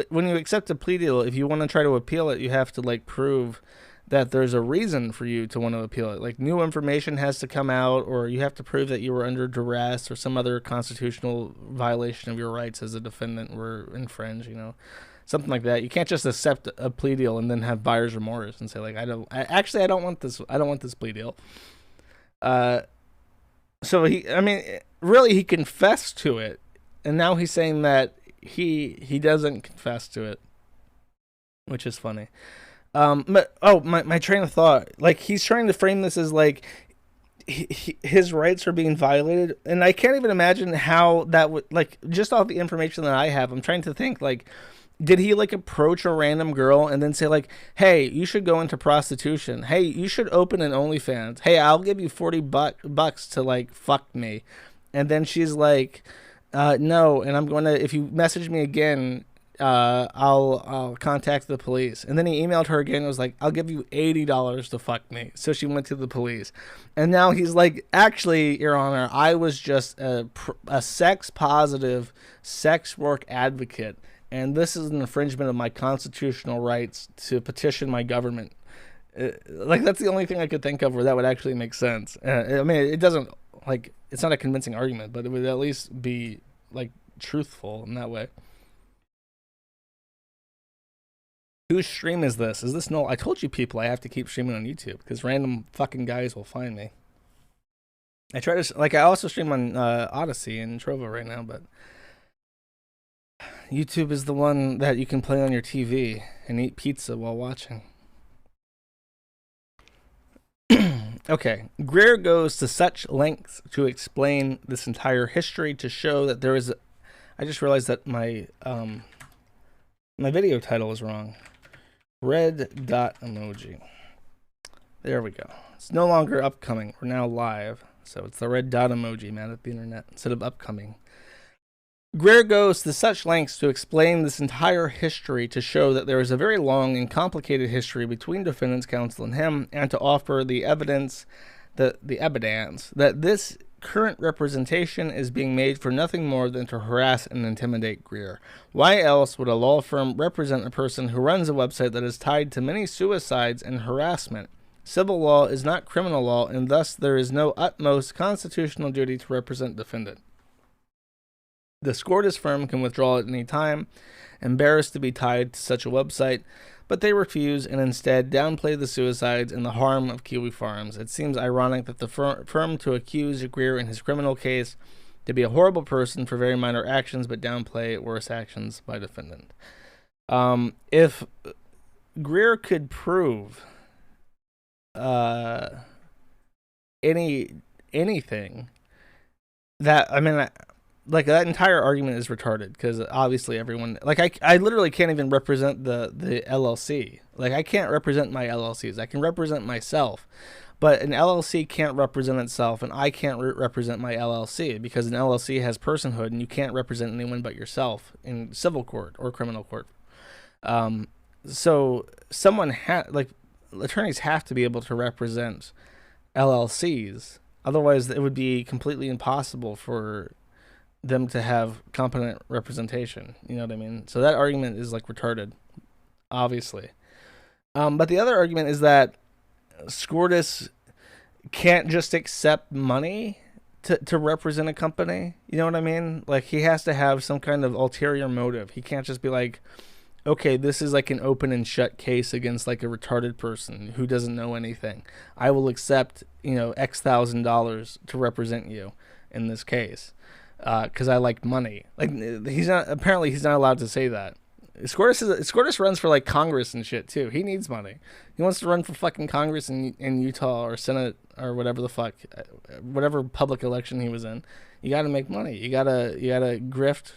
when you accept a plea deal, if you want to try to appeal it, you have to like prove that there's a reason for you to want to appeal it. Like new information has to come out, or you have to prove that you were under duress or some other constitutional violation of your rights as a defendant were infringed, something like that. You can't just accept a plea deal and then have buyer's remorse and say like, I don't want this plea deal. So he confessed to it, and now he's saying that he doesn't confess to it, which is funny. My train of thought, like he's trying to frame this as like his rights are being violated, and I can't even imagine how that would, like, just off the information that I have, I'm trying to think, like, did he like approach a random girl and then say like, hey, you should go into prostitution, hey, you should open an OnlyFans, hey, I'll give you $40 to like fuck me, and then she's like, no, and I'm going to, if you message me again, I'll contact the police. And then he emailed her again and was like, I'll give you $80 to fuck me. So she went to the police. And now he's like, actually, Your Honor, I was just a sex positive sex work advocate, and this is an infringement of my constitutional rights to petition my government. Like, that's the only thing I could think of where that would actually make sense. I mean, it doesn't, like, it's not a convincing argument, but it would at least be like truthful in that way. Whose stream is this? Is this Noel? I told you people I have to keep streaming on YouTube because random fucking guys will find me. I try to, like, I also stream on Odysee and Trovo right now, but YouTube is the one that you can play on your TV and eat pizza while watching. Okay, Greer goes to such lengths to explain this entire history to show that there is I just realized that my video title is wrong. Red dot emoji. There we go. It's no longer upcoming. We're now live. So it's the red dot emoji, man, at the internet instead of upcoming. Greer goes to such lengths to explain this entire history to show that there is a very long and complicated history between defendant's counsel and him, and to offer the evidence that this current representation is being made for nothing more than to harass and intimidate Greer. Why else would a law firm represent a person who runs a website that is tied to many suicides and harassment? Civil law is not criminal law, and thus there is no utmost constitutional duty to represent defendant. The Scortis firm can withdraw at any time, embarrassed to be tied to such a website, but they refuse and instead downplay the suicides and the harm of Kiwi Farms. It seems ironic that the firm to accuse Greer in his criminal case to be a horrible person for very minor actions, but downplay worse actions by defendant. If Greer could prove anything, that, I mean, like that entire argument is retarded because obviously everyone like I literally can't even represent the LLC. Like I can't represent my LLCs. I can represent myself, but an LLC can't represent itself, and I can't represent my LLC because an LLC has personhood, and you can't represent anyone but yourself in civil court or criminal court. So someone like attorneys have to be able to represent LLCs. Otherwise, it would be completely impossible for them to have competent representation. You know what I mean? So that argument is like retarded, obviously. But the other argument is that Scortis can't just accept money to represent a company. You know what I mean? Like he has to have some kind of ulterior motive. He can't just be like, okay, this is like an open and shut case against like a retarded person who doesn't know anything. I will accept, X $1,000 to represent you in this case because I like money. Like he's not allowed to say that. Scortis runs for like Congress and shit too. He needs money. He wants to run for fucking Congress in Utah or Senate or whatever the fuck, whatever public election he was in. You got to make money. You gotta grift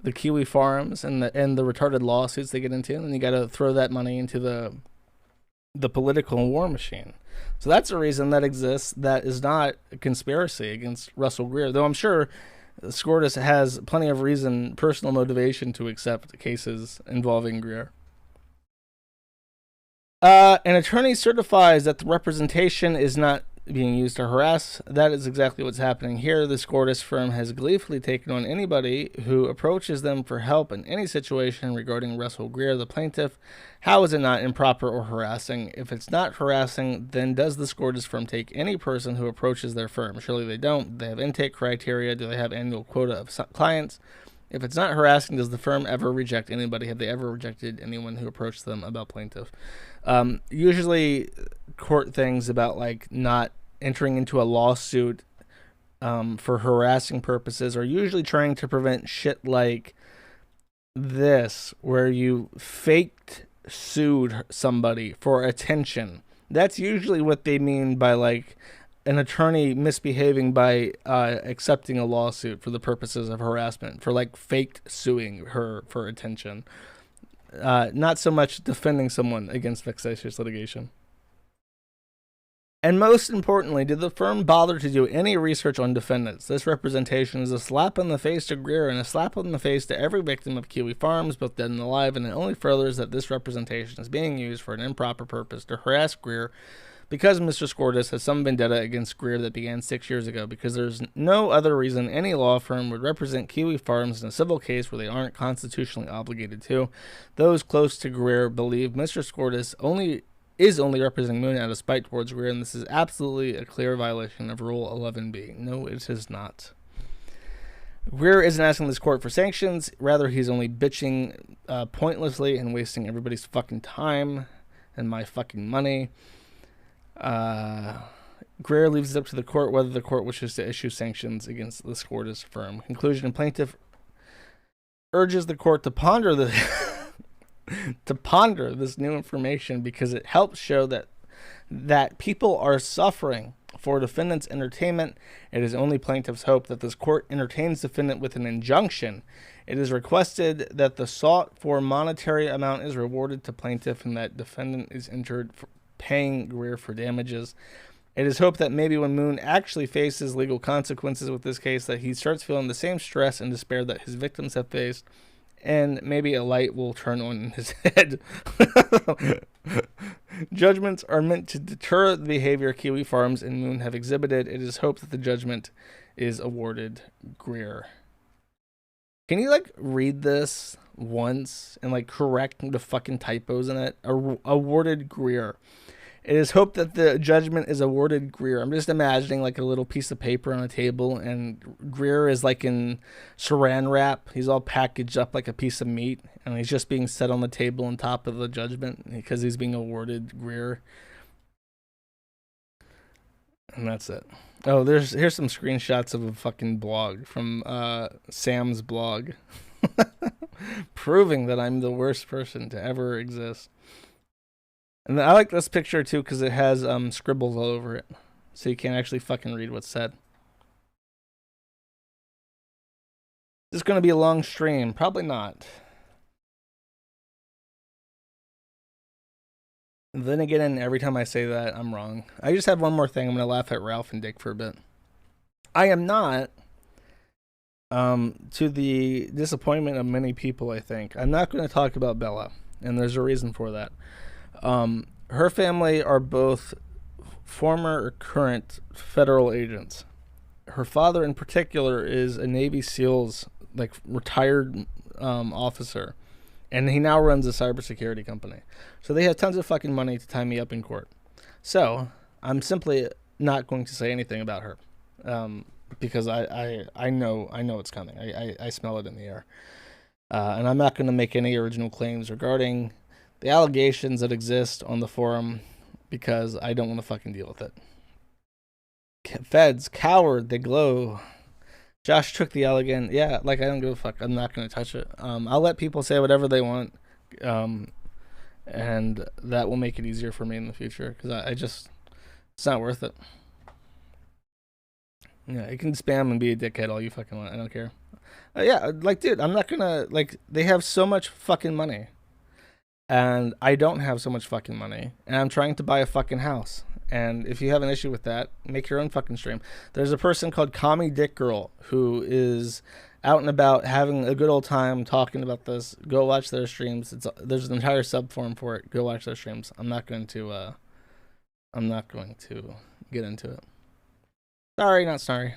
the Kiwi farms and the retarded lawsuits they get into, and you got to throw that money into the political war machine. So that's a reason that exists. That is not a conspiracy against Russell Greer, though I'm sure Scortis has plenty of personal motivation to accept cases involving Greer. An attorney certifies that the representation is not being used to harass. That is exactly what's happening here. The Scortis firm has gleefully taken on anybody who approaches them for help in any situation regarding Russell Greer, the plaintiff. How is it not improper or harassing? If it's not harassing, then does the Scortis firm take any person who approaches their firm? Surely they don't. They have intake criteria. Do they have annual quota of clients? If it's not harassing, does the firm ever reject anybody? Have they ever rejected anyone who approached them about plaintiff? Usually court things about like not entering into a lawsuit for harassing purposes are usually trying to prevent shit like this, where you faked sued somebody for attention. That's usually what they mean by like an attorney misbehaving by accepting a lawsuit for the purposes of harassment, for like faked suing her for attention. Not so much defending someone against vexatious litigation. And most importantly, did the firm bother to do any research on defendants? This representation is a slap in the face to Greer and a slap in the face to every victim of Kiwi Farms, both dead and alive, and it only furthers that this representation is being used for an improper purpose to harass Greer because Mr. Scortis has some vendetta against Greer that began 6 years ago, because there's no other reason any law firm would represent Kiwi Farms in a civil case where they aren't constitutionally obligated to. Those close to Greer believe Mr. Scortis is only representing Moon out of spite towards Greer, and this is absolutely a clear violation of Rule 11b. No, it is not. Greer isn't asking this court for sanctions. Rather, he's only bitching pointlessly and wasting everybody's fucking time and my fucking money. Greer leaves it up to the court whether the court wishes to issue sanctions against the Scortis firm. Conclusion: plaintiff urges the court to ponder this new information because it helps show that people are suffering for defendant's entertainment. It is only plaintiff's hope that this court entertains defendant with an injunction. It is requested that the sought for monetary amount is rewarded to plaintiff and that defendant is injured for paying Greer for damages. It is hoped that maybe when Moon actually faces legal consequences with this case, that he starts feeling the same stress and despair that his victims have faced, and maybe a light will turn on in his head. Judgments are meant to deter the behavior Kiwi Farms and Moon have exhibited. It is hoped that the judgment is awarded Greer. Can you like read this once and like correct the fucking typos in it? Awarded Greer. It is hoped that the judgment is awarded Greer. I'm just imagining like a little piece of paper on a table, and Greer is like in saran wrap. He's all packaged up like a piece of meat, and he's just being set on the table on top of the judgment because he's being awarded Greer. And that's it. Oh, here's some screenshots of a fucking blog from Sam's blog, proving that I'm the worst person to ever exist. And I like this picture too because it has scribbles all over it, so you can't actually fucking read what's said. this going to be a long stream? Probably not. Then again, every time I say that, I'm wrong. I just have one more thing. I'm going to laugh at Ralph and Dick for a bit. I am not, to the disappointment of many people, I think, I'm not going to talk about Bella, and there's a reason for that. Her family are both former or current federal agents. Her father, in particular, is a Navy SEALs, like, retired officer. And he now runs a cybersecurity company. So they have tons of fucking money to tie me up in court. So I'm simply not going to say anything about her, because I know it's coming. I smell it in the air. And I'm not going to make any original claims regarding the allegations that exist on the forum, because I don't want to fucking deal with it. Feds, coward, they glow. Josh took the L again. Yeah, like, I don't give a fuck. I'm not going to touch it. I'll let people say whatever they want. And that will make it easier for me in the future. Because I just, it's not worth it. Yeah, you can spam and be a dickhead all you fucking want. I don't care. Yeah, like, dude, I'm not going to, like, they have so much fucking money. And I don't have so much fucking money. And I'm trying to buy a fucking house. And if you have an issue with that, make your own fucking stream. There's a person called Commie Dick Girl who is out and about having a good old time talking about this. Go watch their streams. There's an entire subforum for it. Go watch their streams. I'm not going to get into it. Sorry, not sorry.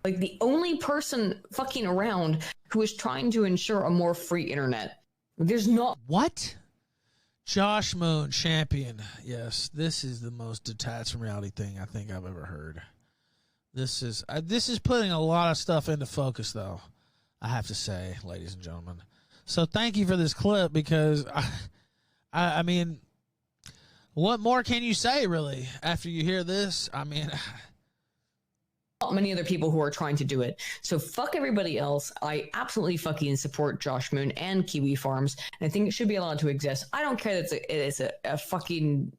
Like, the only person fucking around who is trying to ensure a more free internet. There's not. What? Josh Moon, champion. Yes, this is the most detached from reality thing I think I've ever heard. This is putting a lot of stuff into focus, though, I have to say, ladies and gentlemen. So thank you for this clip, because I mean, what more can you say, really, after you hear this? I mean, not many other people who are trying to do it. So fuck everybody else. I absolutely fucking support Josh Moon and Kiwi Farms, and I think it should be allowed to exist. I don't care that it's a fucking,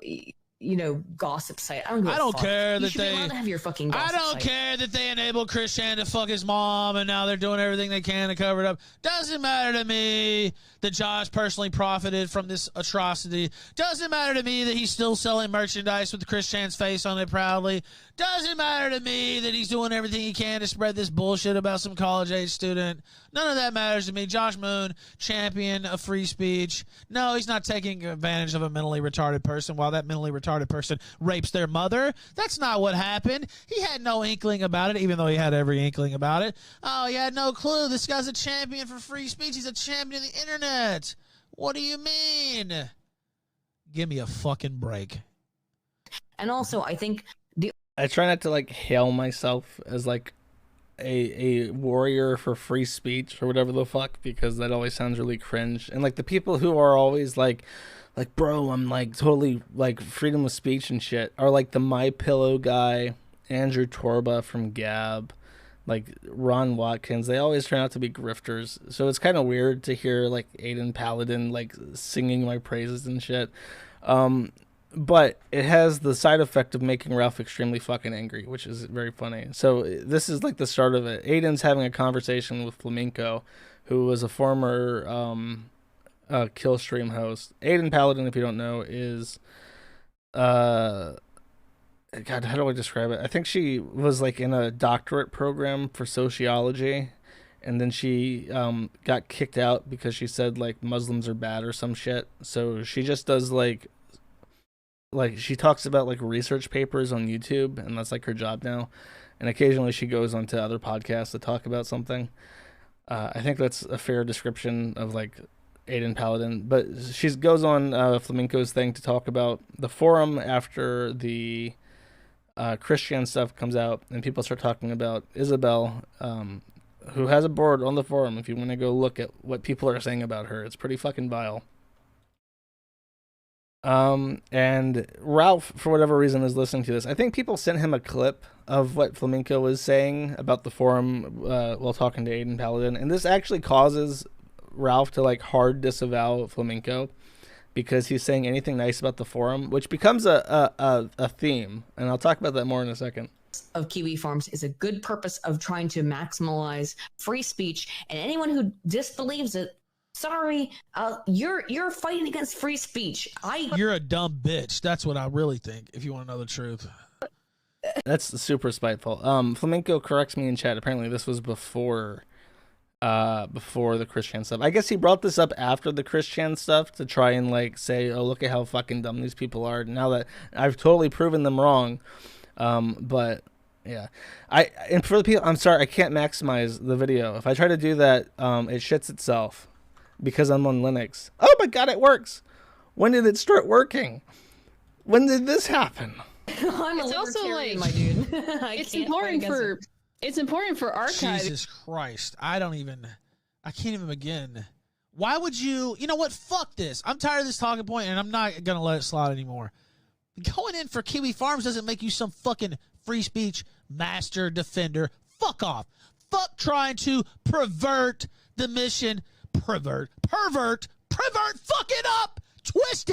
you know, gossip site. I don't care that they allowed to have your fucking gossip site. Care that they enabled Christian to fuck his mom, and now they're doing everything they can to cover it up. Doesn't matter to me that Josh personally profited from this atrocity. Doesn't matter to me that he's still selling merchandise with Christian's face on it proudly. Doesn't matter to me that he's doing everything he can to spread this bullshit about some college-age student. None of that matters to me. Josh Moon, champion of free speech. No, he's not taking advantage of a mentally retarded person while that mentally retarded person rapes their mother. That's not what happened. He had no inkling about it, even though he had every inkling about it. Oh, he had no clue. This guy's a champion for free speech. He's a champion of the internet. What do you mean? Give me a fucking break. And also, I think I try not to, like, hail myself as, like, a warrior for free speech or whatever the fuck, because that always sounds really cringe. And, like, the people who are always like, bro, I'm, like, totally, like, freedom of speech and shit, are, like, the My Pillow guy, Andrew Torba from Gab, like, Ron Watkins. They always turn out to be grifters. So it's kind of weird to hear, like, Aiden Paladin, like, singing my praises and shit. But it has the side effect of making Ralph extremely fucking angry, which is very funny. So this is like the start of it. Aiden's having a conversation with Flamenco, who was a former kill stream host. Aiden Paladin, if you don't know, is God, how do I describe it? I think she was like in a doctorate program for sociology, and then she got kicked out because she said like Muslims are bad or some shit. So she just does like she talks about like research papers on YouTube, and that's like her job now. And occasionally she goes onto other podcasts to talk about something. I think that's a fair description of like Aiden Paladin. But she goes on Flamenco's thing to talk about the forum after the Christian stuff comes out, and people start talking about Isabel, who has a board on the forum. If you want to go look at what people are saying about her, it's pretty fucking vile. And Ralph, for whatever reason, is listening to this. I think people sent him a clip of what Flamenco was saying about the forum while talking to Aiden Paladin, and this actually causes Ralph to like hard disavow Flamenco because he's saying anything nice about the forum, which becomes a theme, and I'll talk about that more in a second. of Kiwi Farms is a good purpose of trying to maximize free speech, and anyone who disbelieves it, sorry, you're fighting against free speech. You're a dumb bitch. That's what I really think, if you want to know the truth. That's super spiteful. Flamenco corrects me in chat. Apparently this was before the Christian stuff. I guess he brought this up after the Christian stuff to try and like say, oh, look at how fucking dumb these people are. Now that I've totally proven them wrong. But yeah, and for the people, I'm sorry, I can't maximize the video. If I try to do that, it shits itself because I'm on Linux. Oh my God, it works. When did it start working? When did this happen? I'm a libertarian, my dude. It's important for archive. Jesus Christ. I can't even begin. Why would you know what? Fuck this. I'm tired of this talking point and I'm not going to let it slide anymore. Going in for Kiwi Farms doesn't make you some fucking free speech master defender. Fuck off. Fuck trying to pervert the mission. Pervert. Fuck it up. Twist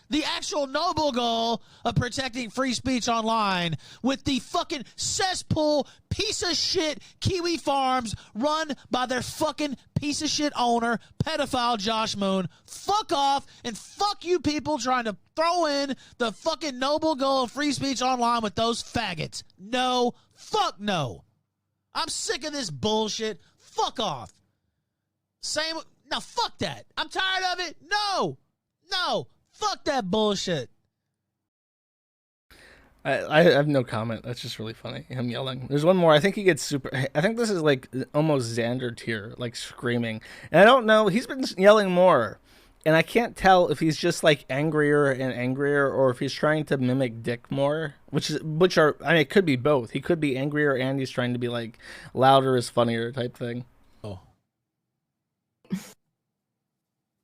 the actual noble goal of protecting free speech online with the fucking cesspool piece of shit Kiwi Farms run by their fucking piece of shit owner, pedophile Josh Moon. Fuck off, and fuck you people trying to throw in the fucking noble goal of free speech online with those faggots. No, fuck no. I'm sick of this bullshit. Fuck off. No, fuck that. I'm tired of it. No. Fuck that bullshit. I have no comment. That's just really funny. Him yelling. There's one more. I think he gets super. I think this is like almost Xander tier, like screaming. And I don't know. He's been yelling more, and I can't tell if he's just like angrier and angrier, or if he's trying to mimic Dick more. Which are. I mean, it could be both. He could be angrier, and he's trying to be like louder is funnier type thing. Oh.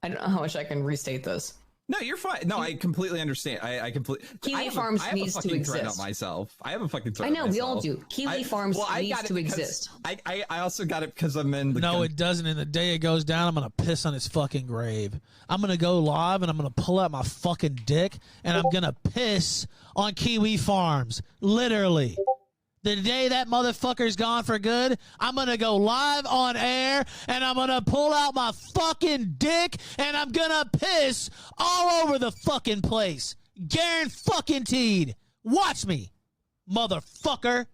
I don't know how much I can restate this. No, you're fine. No, I completely understand. I completely. Kiwi Farms needs to exist. Myself. I have a fucking thread. I know, we all do. Kiwi Farms needs to exist. I also got it because I'm in the. No, it doesn't. And the day it goes down, I'm gonna piss on his fucking grave. I'm gonna go live and I'm gonna pull out my fucking dick and I'm gonna piss on Kiwi Farms. Literally. The day that motherfucker's gone for good, I'm going to go live on air and I'm going to pull out my fucking dick and I'm going to piss all over the fucking place. Guaranteed. Watch me, motherfucker.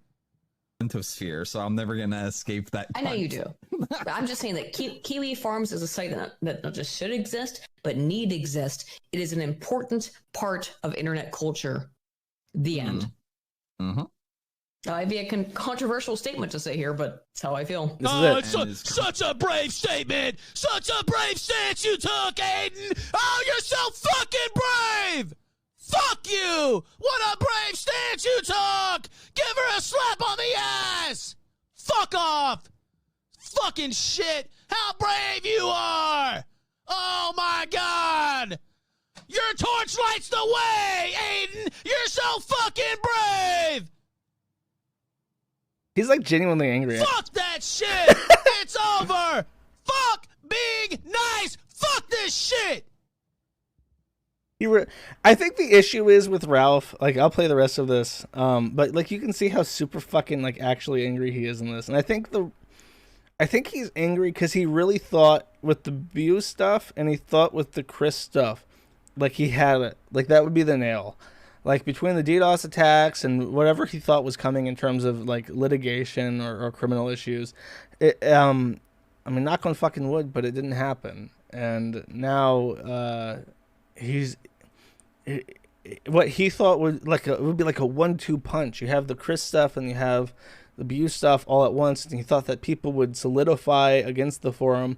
Sphere, so I'm never going to escape that. I know you do. But I'm just saying that Kiwi Farms is a site that not just should exist, but need exist. It is an important part of internet culture. The end. Mm-hmm. It'd be a controversial statement to say here, but it's how I feel. Oh, it's such a brave statement. Such a brave stance you took, Aiden. Oh, you're so fucking brave. Fuck you. What a brave stance you took. Give her a slap on the ass. Fuck off. Fucking shit. How brave you are. Oh, my God. Your torch lights the way, Aiden. You're so fucking brave. He's like genuinely angry. Fuck that shit! It's over! Fuck being nice! Fuck this shit! I think the issue is with Ralph, like I'll play the rest of this, but like you can see how super fucking like actually angry he is in this. And I think he's angry because he really thought with the View stuff and he thought with the Chris stuff, like he had it. Like that would be the nail. Like between the DDoS attacks and whatever he thought was coming in terms of like litigation or criminal issues, I mean, knock on fucking wood, but it didn't happen. And now what he thought would be like a 1-2 punch. You have the Chris stuff and you have the View stuff all at once, and he thought that people would solidify against the forum.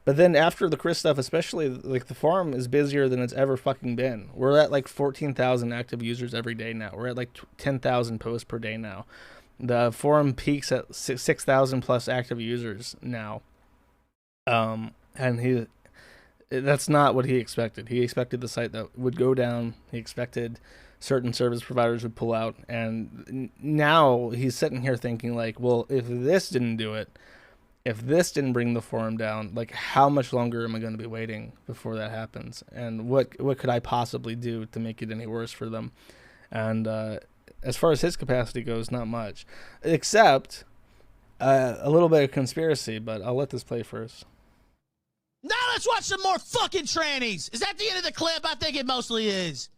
But then after the Chris stuff, especially, like, the forum is busier than it's ever fucking been. We're at, like, 14,000 active users every day now. We're at, like, 10,000 posts per day now. The forum peaks at 6,000 plus active users now. And that's not what he expected. He expected the site that would go down. He expected certain service providers would pull out. And now he's sitting here thinking, like, well, if this didn't do it, if this didn't bring the forum down, like how much longer am I going to be waiting before that happens? And what could I possibly do to make it any worse for them? And as far as his capacity goes, not much, except a little bit of conspiracy. But I'll let this play first. Now let's watch some more fucking trannies. Is that the end of the clip? I think it mostly is.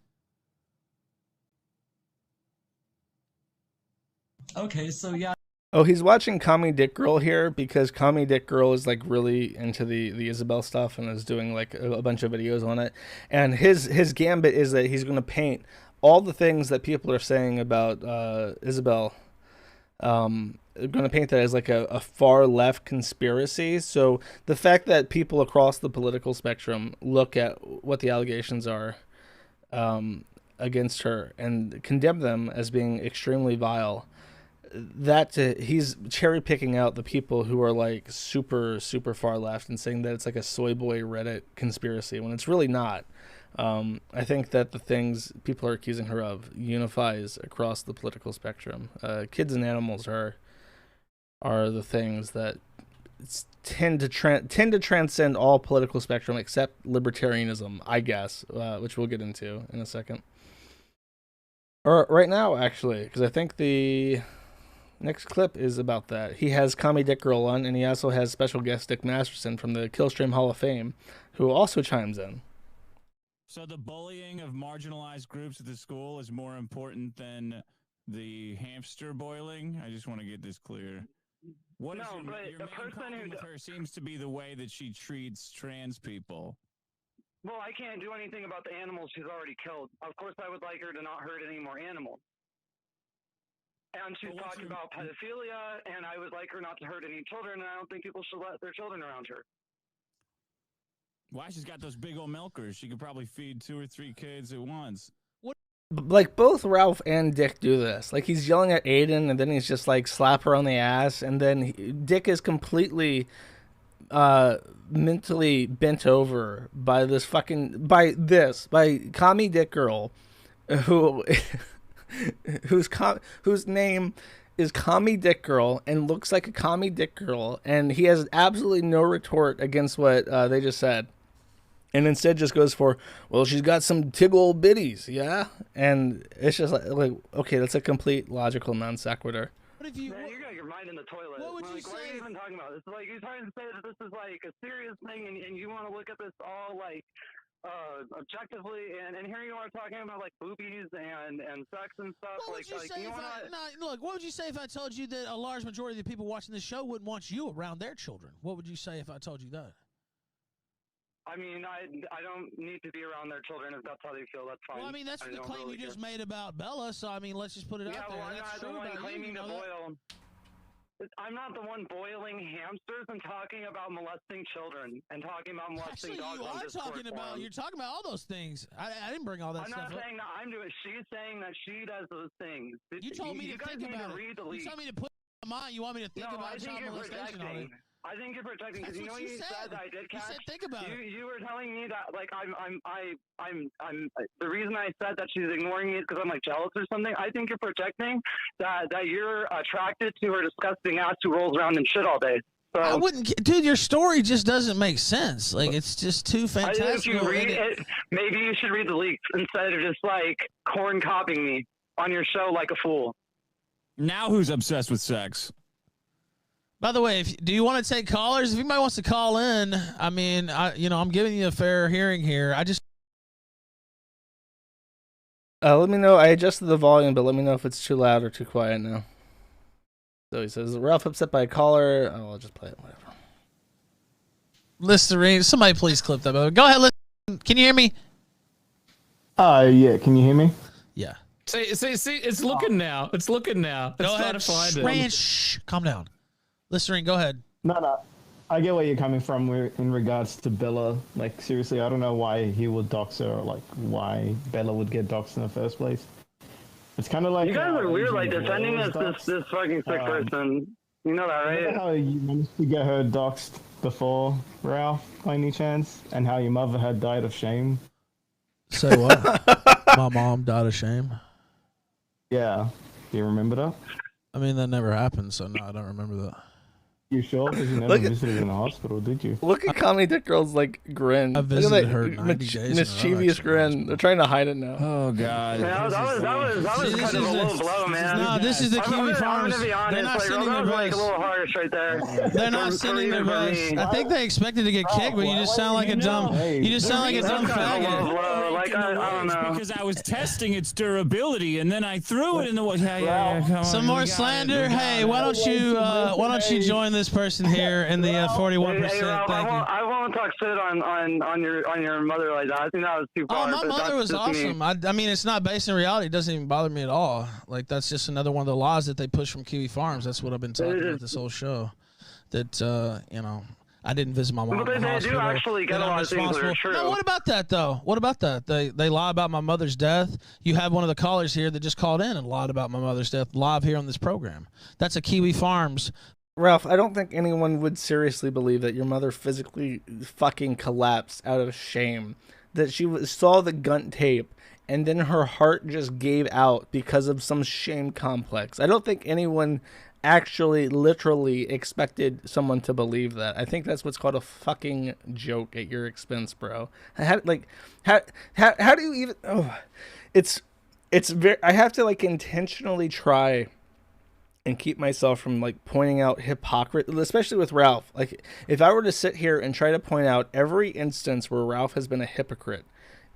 Okay, so yeah. Oh, he's watching Commie Dick Girl here because Commie Dick Girl is like really into the Isabel stuff and is doing like a bunch of videos on it. And his gambit is that he's going to paint all the things that people are saying about Isabel. Going to paint that as like a far left conspiracy. So the fact that people across the political spectrum look at what the allegations are against her and condemn them as being extremely vile. He's cherry picking out the people who are like super far left and saying that it's like a soy boy Reddit conspiracy when it's really not. I think that the things people are accusing her of unifies across the political spectrum. Kids and animals are the things that tend to transcend all political spectrum except libertarianism, I guess, which we'll get into in a second. Or right now, actually, because I think the next clip is about that. He has Commie Dick Girl on, and he also has special guest Dick Masterson from the Killstream Hall of Fame, who also chimes in. So the bullying of marginalized groups at the school is more important than the hamster boiling? I just want to get this clear. What is your main problem with her seems to be the way that she treats trans people. Well, I can't do anything about the animals she's already killed. Of course, I would like her to not hurt any more animals. And she's talking about pedophilia, and I would like her not to hurt any children, and I don't think people should let their children around her. Why? She's got those big old milkers. She could probably feed 2 or 3 kids at once. Like, both Ralph and Dick do this. Like, he's yelling at Aiden, and then he's just, like, slap her on the ass, and then Dick is completely mentally bent over by this fucking... by Commie Dick Girl, whose name is Commie Dick Girl and looks like a Commie Dick Girl, and he has absolutely no retort against what they just said. And instead just goes for, well, she's got some tiggle bitties, yeah? And it's just like okay, that's a complete logical non sequitur. What if you... Man, you got your mind in the toilet. What would you say? What are you even talking about? It's like you're trying to say that this is like a serious thing, and you want to look at this all like objectively, and here you are talking about like boobies and sex and stuff. What would you say look, what would you say if I told you that a large majority of the people watching this show wouldn't want you around their children? What would you say if I told you that? I mean, I don't need to be around their children if that's how they feel. That's fine. Well, I mean, that's the claim you just made about Bella, so I mean, let's just put it out there. Yeah, well, I'm not the one claiming to boil. I'm not the one boiling hamsters and talking about molesting children and talking about molesting dogs on Discord forums. You're talking about all those things. I didn't bring all that stuff up. I'm not saying that I'm doing it. She's saying that she does those things. You told me to think about it. You told me to put it in my mind. You want me to think about child molestation on it. I think you're protecting because you know you said that I did catch. You said think about it. You were telling me that like I'm the reason I said that she's ignoring me is because I'm like jealous or something. I think you're projecting that you're attracted to her disgusting ass who rolls around in shit all day. So, I wouldn't, dude. Your story just doesn't make sense. Like it's just too fantastic. If you read it, maybe you should read the leaks instead of just like corn copying me on your show like a fool. Now who's obsessed with sex? By the way, do you want to take callers? If anybody wants to call in, I mean, I'm giving you a fair hearing here. Let me know. I adjusted the volume, but let me know if it's too loud or too quiet now. So he says, Ralph upset by a caller. Oh, I'll just play it, whatever. Listerine, somebody please clip that. Go ahead, listen. Can you hear me? Yeah. Can you hear me? Yeah. See, it's looking now. It's looking now. Go ahead. Shh, calm down. Listerine, go ahead. No. I get where you're coming from in regards to Bella. Like, seriously, I don't know why he would dox her or, like, why Bella would get doxed in the first place. It's kind of like... You guys are weird, like, defending this fucking sick person. You know that, right? You know how you managed to get her doxed before, Ralph, by any chance? And how your mother had died of shame? Say what? My mom died of shame? Yeah. Do you remember that? I mean, that never happened, so no, I don't remember that. You sure? Because you never Look at- visited in the hospital, did you? Look at Comedy Dick Girl's like grin. I Look at visited that her 90 days in a row, mischievous actually, grin. They're trying to hide it now. Oh God. Yeah, that was See, kind of a low blow, man. No, this is the I'm Kiwi gonna Farms. be honest, They're not like, sending that their was like a best. little harsh right there. They're not For sending their even for best. me. I think they expected to get kicked, but you just sound like a dumb. You just sound like a dumb That's kind of a low faggot. blow. Like, I don't know. Because I was testing its durability, and then I threw it in the water. Yeah, come on, Some we more got slander. it, we got Hey, it. why don't you join this person here in the 41%? Hey, Ralph, Thank you. I won't talk shit on your mother like that. I think that was too Oh, far. my but mother that's was just me. awesome. I mean, it's not based in reality. It doesn't even bother me at all. Like, that's just another one of the laws that they push from Kiwi Farms. That's what I've been talking about this whole show. That, you know, I didn't visit my mom But in the they hospital. do actually get that a I'm lot of things that are responsible. true. No, what about that, though? What about that? They lie about my mother's death. You have one of the callers here that just called in and lied about my mother's death live here on this program. That's a Kiwi Farms. Ralph, I don't think anyone would seriously believe that your mother physically fucking collapsed out of shame. That she saw the gun tape and then her heart just gave out because of some shame complex. I don't think anyone actually literally expected someone to believe that. I think that's what's called a fucking joke at your expense, bro. How do you even... Oh, it's very... I have to like intentionally try and keep myself from like pointing out hypocrisy, especially with Ralph. Like, if I were to sit here and try to point out every instance where Ralph has been a hypocrite,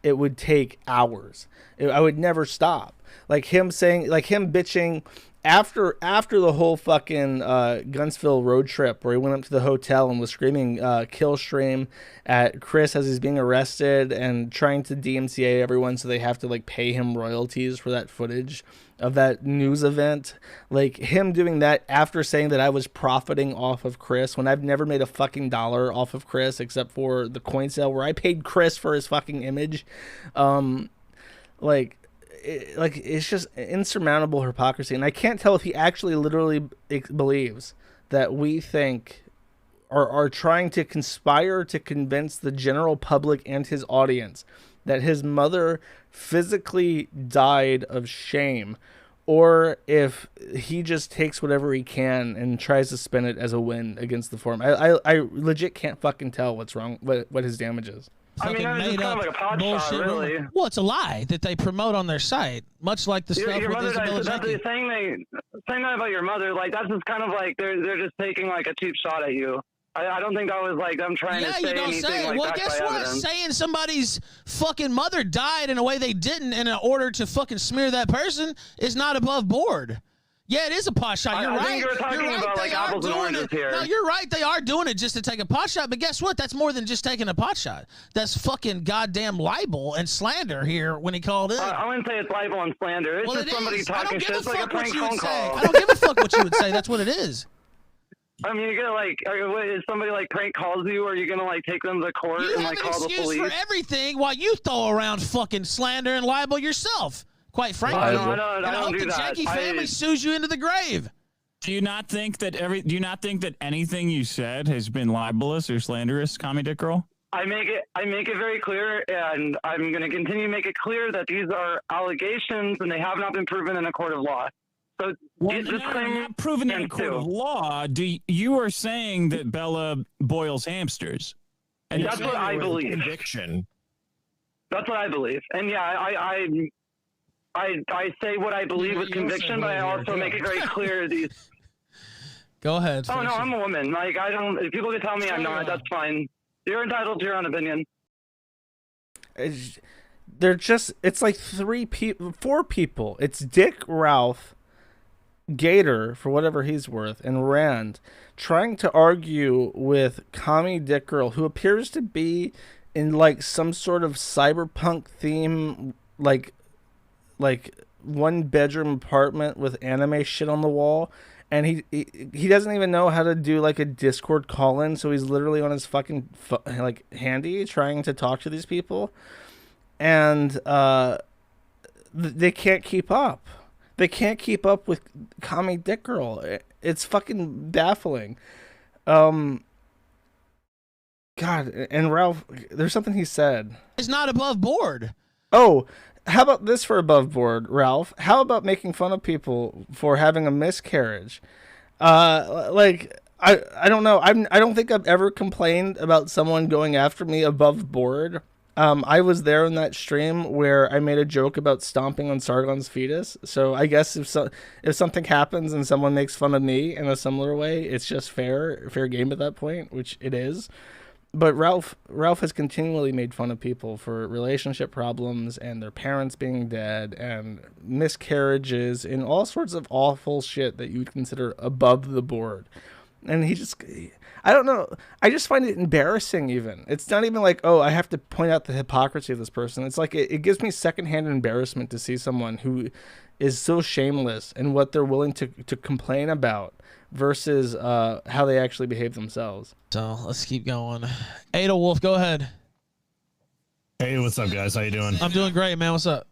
it would take hours. I would never stop. Like him saying, like him bitching after the whole fucking Gunsville road trip where he went up to the hotel and was screaming kill stream at Chris as he's being arrested and trying to DMCA everyone so they have to like pay him royalties for that footage of that news event. Like him doing that after saying that I was profiting off of Chris when I've never made a fucking dollar off of Chris except for the coin sale where I paid Chris for his fucking image. It's just insurmountable hypocrisy, and I can't tell if he actually literally believes that we think or are trying to conspire to convince the general public and his audience that his mother physically died of shame, or if he just takes whatever he can and tries to spin it as a win against the forum. I legit can't fucking tell what's wrong, what his damage is. I mean, that was just kind of like a pot shot, really. Well, it's a lie that they promote on their site, much like the stuff Your with mother Isabella died. That's Jenkins. the saying that about your mother. Like that's just kind of like they're just taking like a cheap shot at you. I don't think that was like them trying to say you don't anything say it. like Well, that guess by what? evidence. Saying somebody's fucking mother died in a way they didn't in order to fucking smear that person is not above board. Yeah, it is a pot shot. You're I right. think you're talking right. about They like are apples and doing oranges it. here. No, you're right. They are doing it just to take a pot shot. But guess what? That's more than just taking a pot shot. That's fucking goddamn libel and slander here when he called in. I wouldn't say it's libel and slander. It's Well, just it somebody is. I talking don't shit. give a It's like a fuck what prank you phone would say. call. I don't give a fuck what you would say. That's what it is. I mean, you're gonna like, if somebody like prank calls you, are you gonna like take them to court You and have like an call the excuse police? for everything while you throw around fucking slander and libel yourself. Quite frankly, I and don't I hope do the that. Janky family sues you into the grave. Do you not think that anything you said has been libelous or slanderous, Commie Dick Girl? I make it very clear, and I'm going to continue to make it clear that these are allegations and they have not been proven in a court of law. So not proven in a court of law. You are saying that Bella boils hamsters? And that's what I believe. Conviction. That's what I believe. And yeah, I say what I believe with conviction, but I also make it very clear these. Go ahead. Oh no, I'm a woman. Like I don't. If people can tell me I'm not, that's fine. You're entitled to your own opinion. They're just. It's like 4 people. It's Dick, Ralph, Gator for whatever he's worth, and Rand trying to argue with Commie Dick Girl, who appears to be in like some sort of cyberpunk theme, like 1-bedroom apartment with anime shit on the wall, and he doesn't even know how to do like a Discord call-in, so he's literally on his fucking like handy trying to talk to these people, and they can't keep up. They can't keep up with Commie Dick Girl. It's fucking baffling. God, and Ralph, there's something he said. It's not above board. Oh, how about this for above board, Ralph? How about making fun of people for having a miscarriage? Like, I don't know. I don't think I've ever complained about someone going after me above board. I was there in that stream where I made a joke about stomping on Sargon's fetus. So I guess if something happens and someone makes fun of me in a similar way, it's just fair game at that point, which it is. But Ralph has continually made fun of people for relationship problems and their parents being dead and miscarriages and all sorts of awful shit that you would consider above the board. And I don't know. I just find it embarrassing even. It's not even like, oh, I have to point out the hypocrisy of this person. It's like it gives me secondhand embarrassment to see someone who is so shameless in what they're willing to complain about versus how they actually behave themselves. So let's keep going. Ada Wolf, go ahead. Hey, what's up, guys? How you doing? I'm doing great, man. What's up?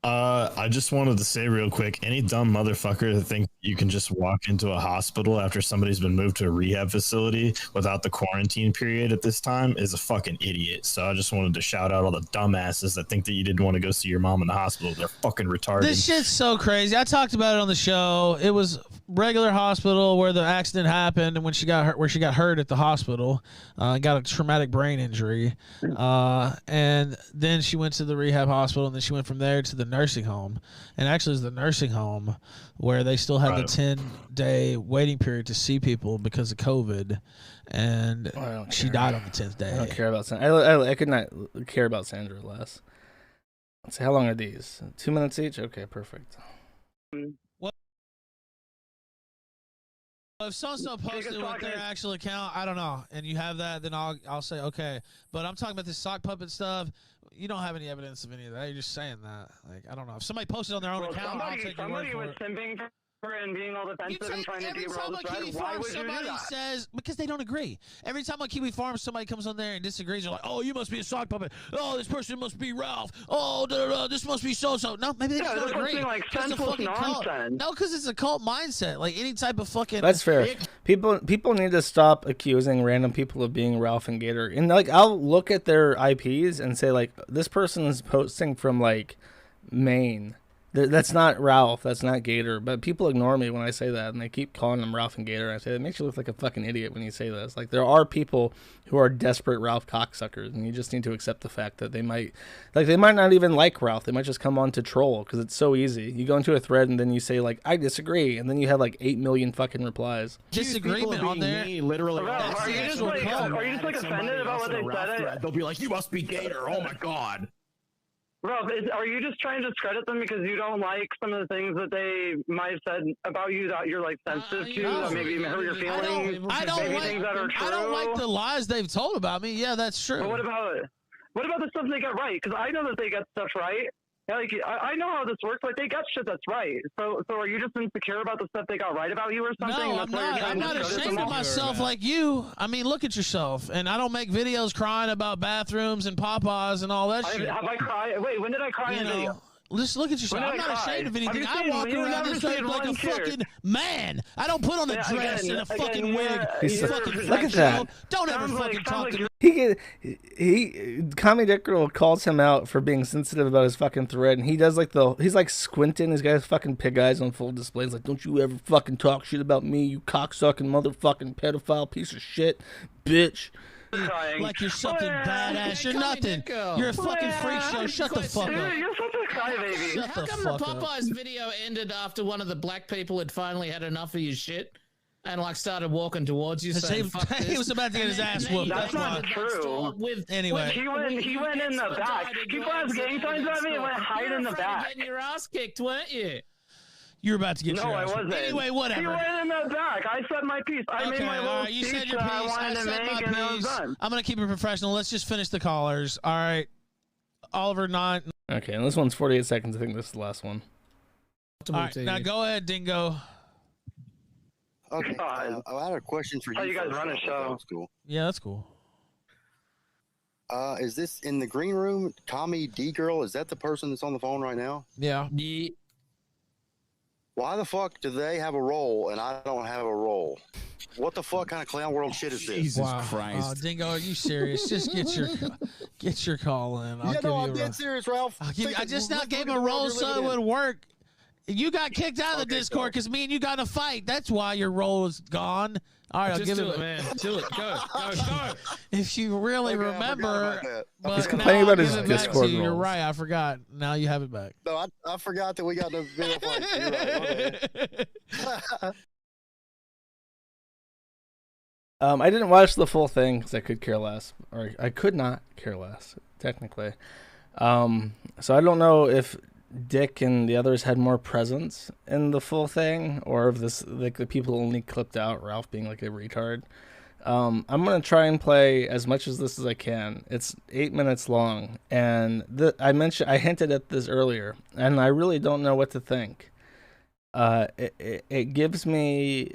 I just wanted to say real quick, any dumb motherfucker that thinks you can just walk into a hospital after somebody's been moved to a rehab facility without the quarantine period at this time is a fucking idiot. So I just wanted to shout out all the dumbasses that think that you didn't want to go see your mom in the hospital. They're fucking retarded. This shit's so crazy. I talked about it on the show. It was regular hospital where the accident happened and when she got hurt, where she got hurt at the hospital, got a traumatic brain injury. And then she went to the rehab hospital and then she went from there to the nursing home. And actually it's the nursing home where they still had the 10-day waiting period to see people because of COVID. And she died on the 10th day. I don't care about Sandra. I could not care about Sandra less. Let's see, how long are these? 2 minutes each? Okay, perfect. If someone's not posted with their actual account, I don't know, and you have that, then I'll say okay. But I'm talking about this sock puppet stuff. You don't have any evidence of any of that. You're just saying that. Like, I don't know. If somebody posted on their own account, I'll take your word for it. Simping for her and being all defensive and trying to derail the thread. Why would you do that? Says, because they don't agree. Every time on Kiwi Farms somebody comes on there and disagrees, they're like, oh, you must be a sock puppet. Oh, this person must be Ralph. Oh, this must be so-so. No, maybe they just don't agree. Like senseless nonsense. No, because it's a cult mindset. Like any type of fucking... That's fair. People need to stop accusing random people of being Ralph and Gator. And like, I'll look at their IPs and say like, this person is posting from like Maine. That's not Ralph. That's not Gator. But people ignore me when I say that, and they keep calling them Ralph and Gator. I say, it makes you look like a fucking idiot when you say this. Like, there are people who are desperate Ralph cocksuckers, and you just need to accept the fact that they might not even like Ralph. They might just come on to troll, because it's so easy. You go into a thread, and then you say, like, I disagree, and then you have, like, 8 million fucking replies. Disagreement on there. Literally. Are you just offended about what they said? They'll be like, you must be Gator. Oh, my God. Bro, are you just trying to discredit them because you don't like some of the things that they might have said about you that you're like sensitive to, that maybe hurt your feelings? I don't like the lies they've told about me. Yeah, that's true. But what about the stuff they get right? Because I know that they get stuff right. Like, I know how this works. Like, they got shit that's right. So are you just insecure about the stuff they got right about you or something? No, I'm not ashamed of myself like you. I mean, look at yourself. And I don't make videos crying about bathrooms and Papas and all that shit. Have I cried? Wait, when did I cry in a video? Just look at yourself. I'm not ashamed of anything. I walk around this place like a fucking man. I don't put on a dress and a fucking wig. Look at that. Don't ever fucking talk to me. Comedy Dickerel calls him out for being sensitive about his fucking thread, and he does like he's like squinting. He's got his fucking pig eyes on full display. He's like, don't you ever fucking talk shit about me, you cocksucking motherfucking pedophile piece of shit, bitch. Like you're something badass. You're nothing. You're a fucking freak show. Shut the fuck up. You're such a crybaby. How come the Popeyes video ended after one of the black people had finally had enough of your shit and like started walking towards you? Saying, fuck this? He was about to get his ass whooped. That's not true. Anyway, he went in the back. People asked gang signs at me and went hide in the back. Getting your ass kicked, weren't you? You were about to get your ass. No, I wasn't. Anyway, whatever. He went in the back. I said my piece. I made my little you speech said your that piece. I wanted to make, and I was done. I'm going to keep it professional. Let's just finish the callers. All right. Oliver, 9. Okay, and this one's 48 seconds. I think this is the last one. All right, now go ahead, Dingo. Okay, I had a question for you. Oh, you guys run a show. That's cool. Yeah, that's cool. Is this in the green room? Tommy D Girl, is that the person that's on the phone right now? Yeah. Why the fuck do they have a role and I don't have a role? What the fuck kind of clown world shit is this? Jesus Christ. Dingo, are you serious? Just get your call in. I'm dead serious, Ralph. I just now gave him a role so it would work. You got kicked out of the Discord because me and you got in a fight. That's why your role is gone. All right, I'll Just give do it, it, man. Do it. Go. If you really remember, but He's complaining about his give it back Discord to you. You're roles. right. I forgot. Now you have it back. No, I forgot that we got the video fight. You're right. I didn't watch the full thing because I could care less, or I could not care less, technically. So I don't know if Dick and the others had more presence in the full thing, or if this like the people only clipped out Ralph being like a retard. I'm gonna try and play as much of this as I can. It's 8 minutes long, and I hinted at this earlier, and I really don't know what to think. It gives me.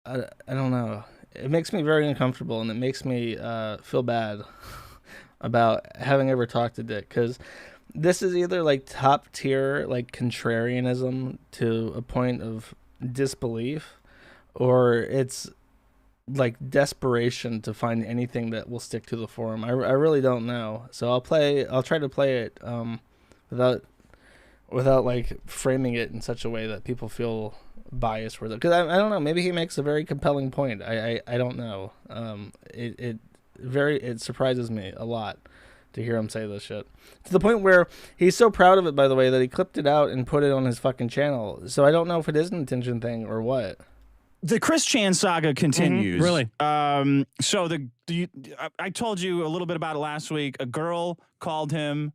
I don't know. It makes me very uncomfortable, and it makes me feel bad about having ever talked to Dick, because this is either like top tier like contrarianism to a point of disbelief, or it's like desperation to find anything that will stick to the forum. I really don't know. So I'll try to play it without like framing it in such a way that people feel biased for it, because I don't know, maybe he makes a very compelling point. I don't know. It surprises me a lot to hear him say this shit, to the point where he's so proud of it, by the way, that he clipped it out and put it on his fucking channel. So I don't know if it is an intention thing or what. The Chris Chan saga continues. Really? So I told you a little bit about it last week. A girl called him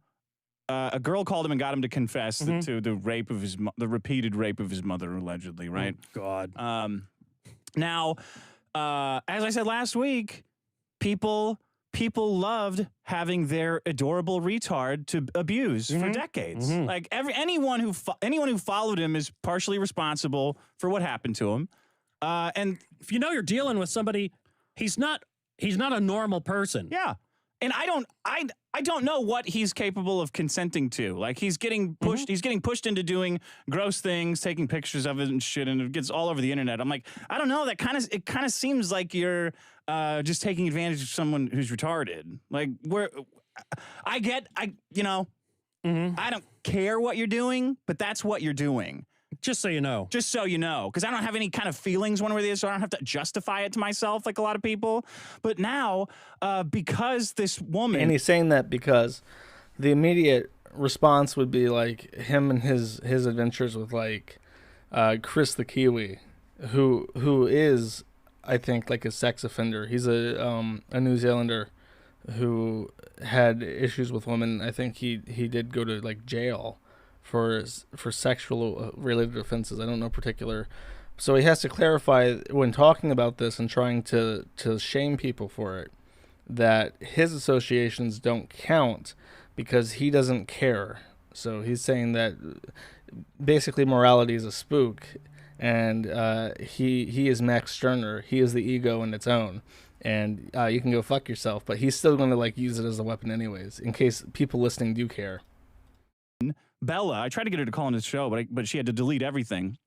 and got him to confess to the repeated rape of his mother, allegedly, right? Oh, God. Now, as I said last week, people loved having their adorable retard to abuse for decades. Like anyone who followed him is partially responsible for what happened to him. And if you know you're dealing with somebody, he's not a normal person. Yeah. And I don't know what he's capable of consenting to. Like he's getting pushed into doing gross things, taking pictures of it and shit, and it gets all over the internet. I'm like, I don't know, it kind of seems like you're just taking advantage of someone who's retarded. Like I don't care what you're doing, but that's what you're doing. Just so you know. Just so you know. Because I don't have any kind of feelings one way or the other, so I don't have to justify it to myself like a lot of people. But now, because this woman... And he's saying that because the immediate response would be like him and his adventures with like Chris the Kiwi, who is, I think, like a sex offender. He's a New Zealander who had issues with women. I think he did go to like jail for sexual related offenses. I don't know particular. So he has to clarify when talking about this and trying to shame people for it, that his associations don't count because he doesn't care. So he's saying that basically morality is a spook, and he is Max Stirner. He is the ego in its own, and you can go fuck yourself. But he's still going to like use it as a weapon anyways, in case people listening do care. Bella, I tried to get her to call on the show, but she had to delete everything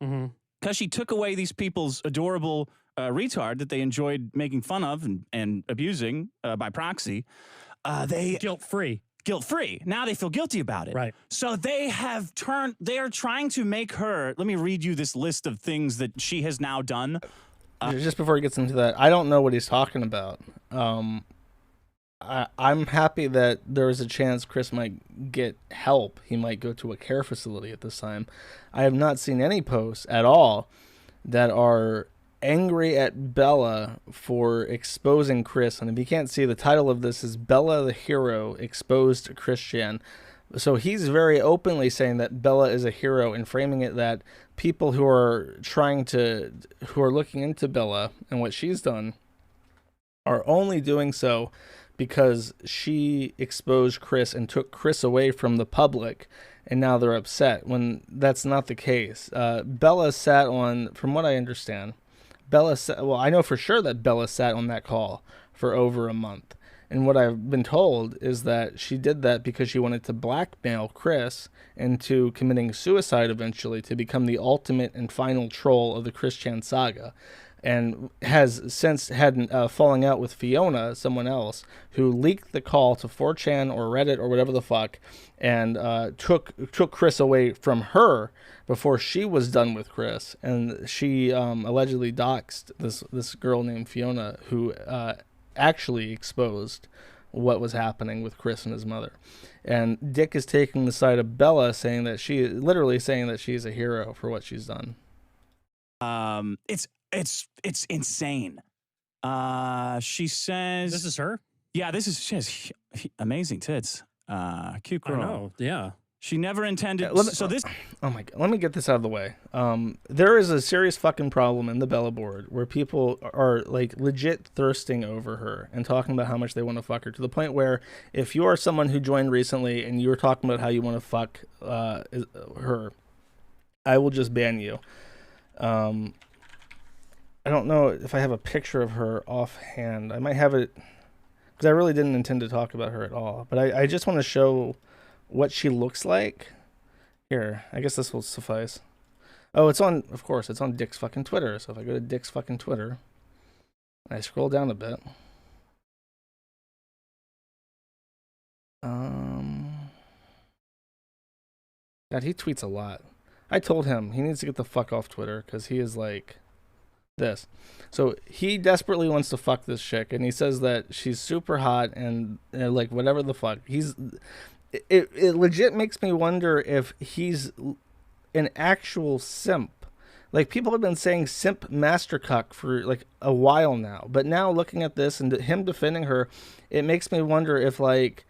because she took away these people's adorable retard that they enjoyed making fun of and abusing by proxy. They guilt-free. Now they feel guilty about it. Right. So they are trying to make her, let me read you this list of things that she has now done. Just before he gets into that, I don't know what he's talking about. I'm happy that there is a chance Chris might get help. He might go to a care facility at this time. I have not seen any posts at all that are angry at Bella for exposing Chris. And if you can't see, the title of this is Bella the Hero Exposed Chris Chan. So he's very openly saying that Bella is a hero and framing it that people who are looking into Bella and what she's done are only doing so because she exposed Chris and took Chris away from the public, and now they're upset, when that's not the case. Bella sat on, from what I understand, I know for sure that Bella sat on that call for over a month. And what I've been told is that she did that because she wanted to blackmail Chris into committing suicide eventually to become the ultimate and final troll of the Chris Chan saga. and has since had falling out with Fiona, someone else, who leaked the call to 4chan or Reddit or whatever the fuck, and took Chris away from her before she was done with Chris, and she allegedly doxed this girl named Fiona, who actually exposed what was happening with Chris and his mother. And Dick is taking the side of Bella, saying that she's a hero for what she's done. It's insane. She says This is her? Yeah, she has amazing tits. Cute girl. I know, yeah. She never intended. Oh my god! Let me get this out of the way. There is a serious fucking problem in the Bella board where people are like legit thirsting over her and talking about how much they want to fuck her, to the point where if you are someone who joined recently and you were talking about how you want to fuck her, I will just ban you. I don't know if I have a picture of her offhand. I might have it because I really didn't intend to talk about her at all. But I just want to show what she looks like. Here, I guess this will suffice. Oh, it's on Dick's fucking Twitter. So if I go to Dick's fucking Twitter, and I scroll down a bit. God, he tweets a lot. I told him he needs to get the fuck off Twitter because he is like this. So he desperately wants to fuck this chick, and he says that she's super hot and like whatever the fuck. It legit makes me wonder if he's an actual simp. Like, people have been saying simp master cuck for like a while now, but now looking at this and him defending her, it makes me wonder if like,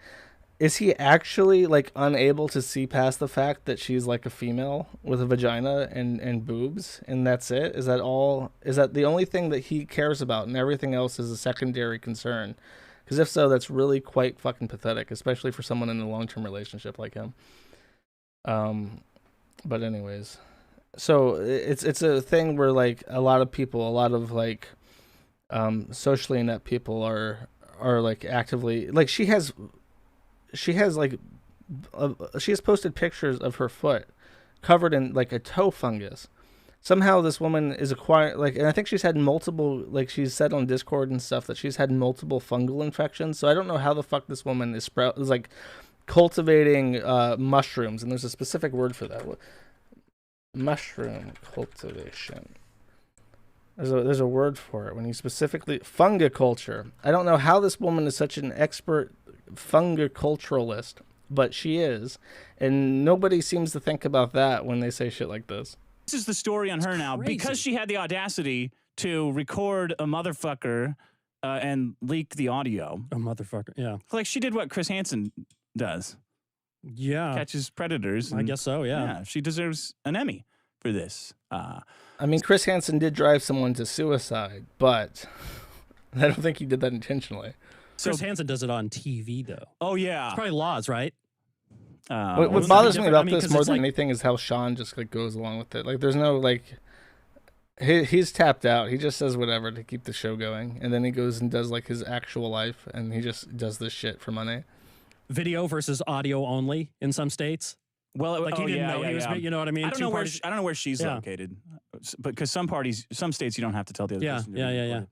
is he actually like unable to see past the fact that she's like a female with a vagina and boobs, and that's it? Is that the only thing that he cares about, and everything else is a secondary concern? Because if so, that's really quite fucking pathetic, especially for someone in a long-term relationship like him. But anyways, so it's a thing where like a lot of like socially inept people are like actively, like she has posted pictures of her foot covered in like a toe fungus. Somehow this woman is and I think she's had multiple, like she's said on Discord and stuff that she's had multiple fungal infections. So I don't know how the fuck this woman is like cultivating mushrooms, and there's a specific word for that. Mushroom cultivation. There's a word for it when you specifically fungiculture. I don't know how this woman is such an expert fungiculturalist, but she is, and nobody seems to think about that when they say shit like this. This is the story on her now, because she had the audacity to record a motherfucker and leak the audio. A motherfucker, yeah. Like she did what Chris Hansen does. Yeah. Catches predators. I guess so, yeah. She deserves an Emmy for this. I mean, Chris Hansen did drive someone to suicide, but I don't think he did that intentionally. Chris Hansen does it on TV, though. Oh, yeah. It's probably laws, right? What bothers me about this more than anything is how Sean just like goes along with it. Like, there's no like, he's tapped out. He just says whatever to keep the show going, and then he goes and does like his actual life, and he just does this shit for money. Video versus audio only in some states. Well, like he didn't know he was, you know what I mean? I don't know where she's located, but because some states you don't have to tell the other person. Yeah.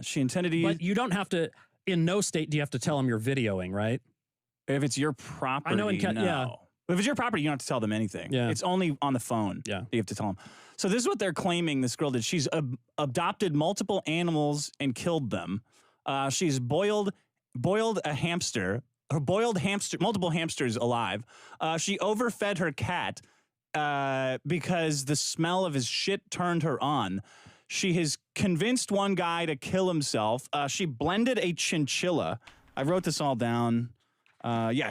She intended to use. But you don't have to. In no state do you have to tell them you're videoing, right? If it's your property, I know no. If it's your property, you don't have to tell them anything. Yeah. It's only on the phone. Yeah. You have to tell them. So this is what they're claiming this girl did. She's adopted multiple animals and killed them. She's boiled a hamster, multiple hamsters alive. She overfed her cat because the smell of his shit turned her on. She has convinced one guy to kill himself. She blended a chinchilla. I wrote this all down.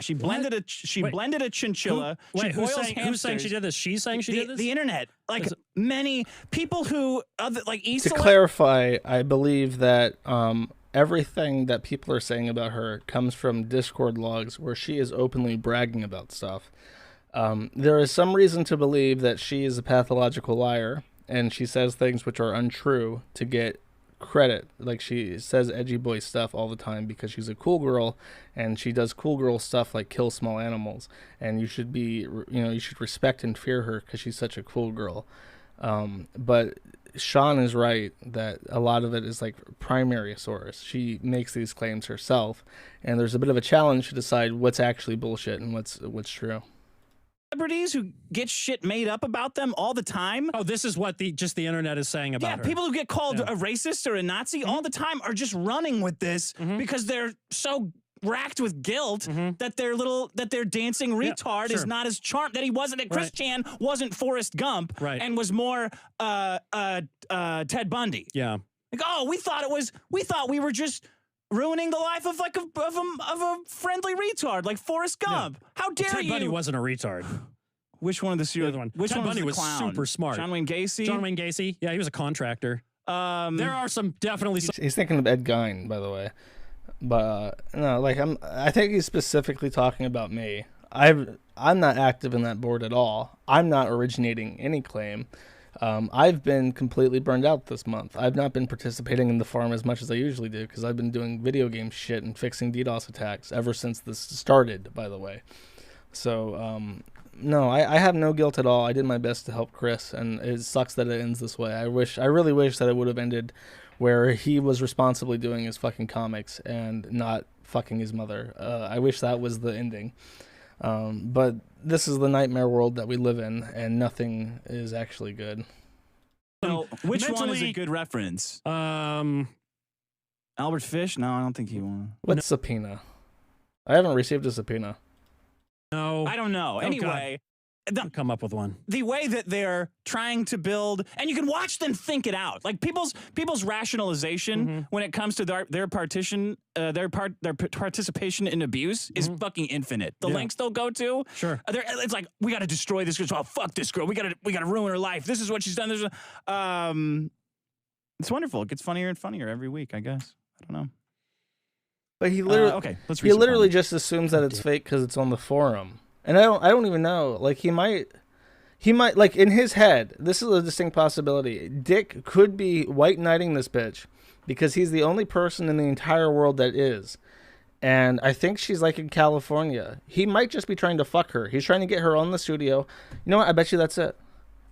She blended a chinchilla. Who's saying she did this? She's saying she did this? The internet. Like many people who To clarify, I believe that everything that people are saying about her comes from Discord logs where she is openly bragging about stuff. There is some reason to believe that she is a pathological liar, and she says things which are untrue to get credit. Like, she says edgy boy stuff all the time because she's a cool girl, and she does cool girl stuff like kill small animals, and you should respect and fear her because she's such a cool girl. But Sean is right that a lot of it is like primary source. She makes these claims herself, and there's a bit of a challenge to decide what's actually bullshit and what's true. Celebrities who get shit made up about them all the time. Oh, this is what the internet is saying about her. People who get called a racist or a Nazi all the time are just running with this because they're so racked with guilt that their dancing retard is not as charmed, that he wasn't, that Chris Chan wasn't Forrest Gump and was more Ted Bundy. Yeah. Like, oh, we thought we were just ruining the life of like of a friendly retard like Forrest Gump. How dare you? Ted Bundy wasn't a retard. Which one of the serial one? Which Ted one Bundy was, was super smart. John Wayne Gacy? John Wayne Gacy. Yeah, he was a contractor. There are some definitely. He's thinking of Ed Gein, by the way. But no, like I think he's specifically talking about me. I'm not active in that board at all. I'm not originating any claim. I've been completely burned out this month. I've not been participating in the forum as much as I usually do because I've been doing video game shit and fixing DDoS attacks ever since this started, by the way. So, no, I have no guilt at all. I did my best to help Chris, and it sucks that it ends this way. I really wish that it would have ended where he was responsibly doing his fucking comics and not fucking his mother. I wish that was the ending. But this is the nightmare world that we live in, and nothing is actually good. So, which one is a good reference? Albert Fish? No, I don't think he won. What subpoena? I haven't received a subpoena. No. I don't know. Anyway, come up with one. The way that they're trying to build, and you can watch them think it out. Like people's rationalization when it comes to their participation in abuse is fucking infinite. The lengths they'll go to. Sure. It's like, we got to destroy this girl. Oh, fuck this girl. We got to ruin her life. This is what she's done. It's wonderful. It gets funnier and funnier every week, I guess. I don't know. But he literally okay. He literally just assumes that it's fake because it's on the forum. And I don't even know. Like he might like in his head. This is a distinct possibility. Dick could be white knighting this bitch because he's the only person in the entire world that is. And I think she's like in California. He might just be trying to fuck her. He's trying to get her on the studio. You know what? I bet you that's it.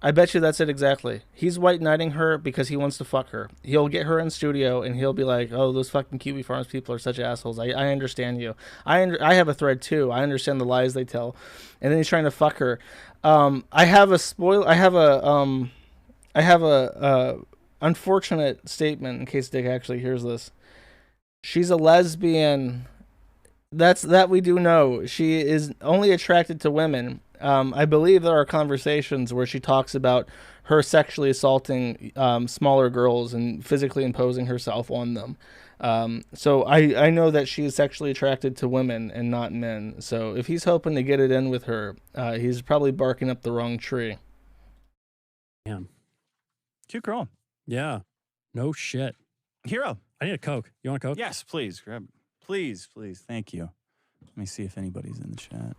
I bet you that's it exactly. He's white knighting her because he wants to fuck her. He'll get her in studio and he'll be like, "Oh, those fucking Kiwi Farms people are such assholes. I understand you. I have a thread too. I understand the lies they tell." And then he's trying to fuck her. I have a unfortunate statement in case Dick actually hears this. She's a lesbian. That we do know. She is only attracted to women. I believe there are conversations where she talks about her sexually assaulting smaller girls and physically imposing herself on them. So I know that she's sexually attracted to women and not men. So if he's hoping to get it in with her, he's probably barking up the wrong tree. Yeah. Cute girl. Yeah. No shit. Hero. I need a Coke. You want a Coke? Yes, please. Grab. Please. Thank you. Let me see if anybody's in the chat.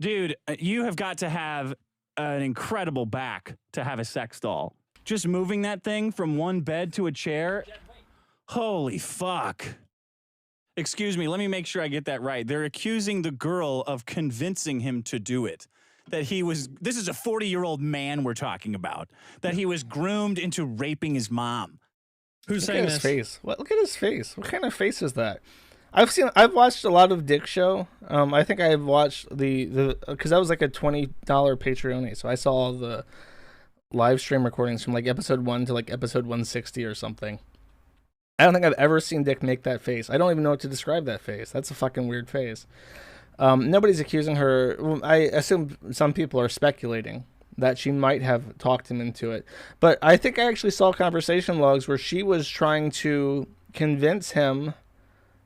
Dude, you have got to have an incredible back to have a sex doll. Just moving that thing from one bed to a chair. Holy fuck. Excuse me, let me make sure I get that right. They're accusing the girl of convincing him to do it. This is a 40-year-old man we're talking about. That he was groomed into raping his mom. Who's saying this? Look at his face. Look at his face. What kind of face is that? I've watched a lot of Dick Show. I think I've watched the because that was like a $20 Patreon, so I saw all the live stream recordings from like episode 1 to like episode 160 or something. I don't think I've ever seen Dick make that face. I don't even know what to describe that face. That's a fucking weird face. Nobody's accusing her. I assume some people are speculating that she might have talked him into it. But I think I actually saw conversation logs where she was trying to convince him.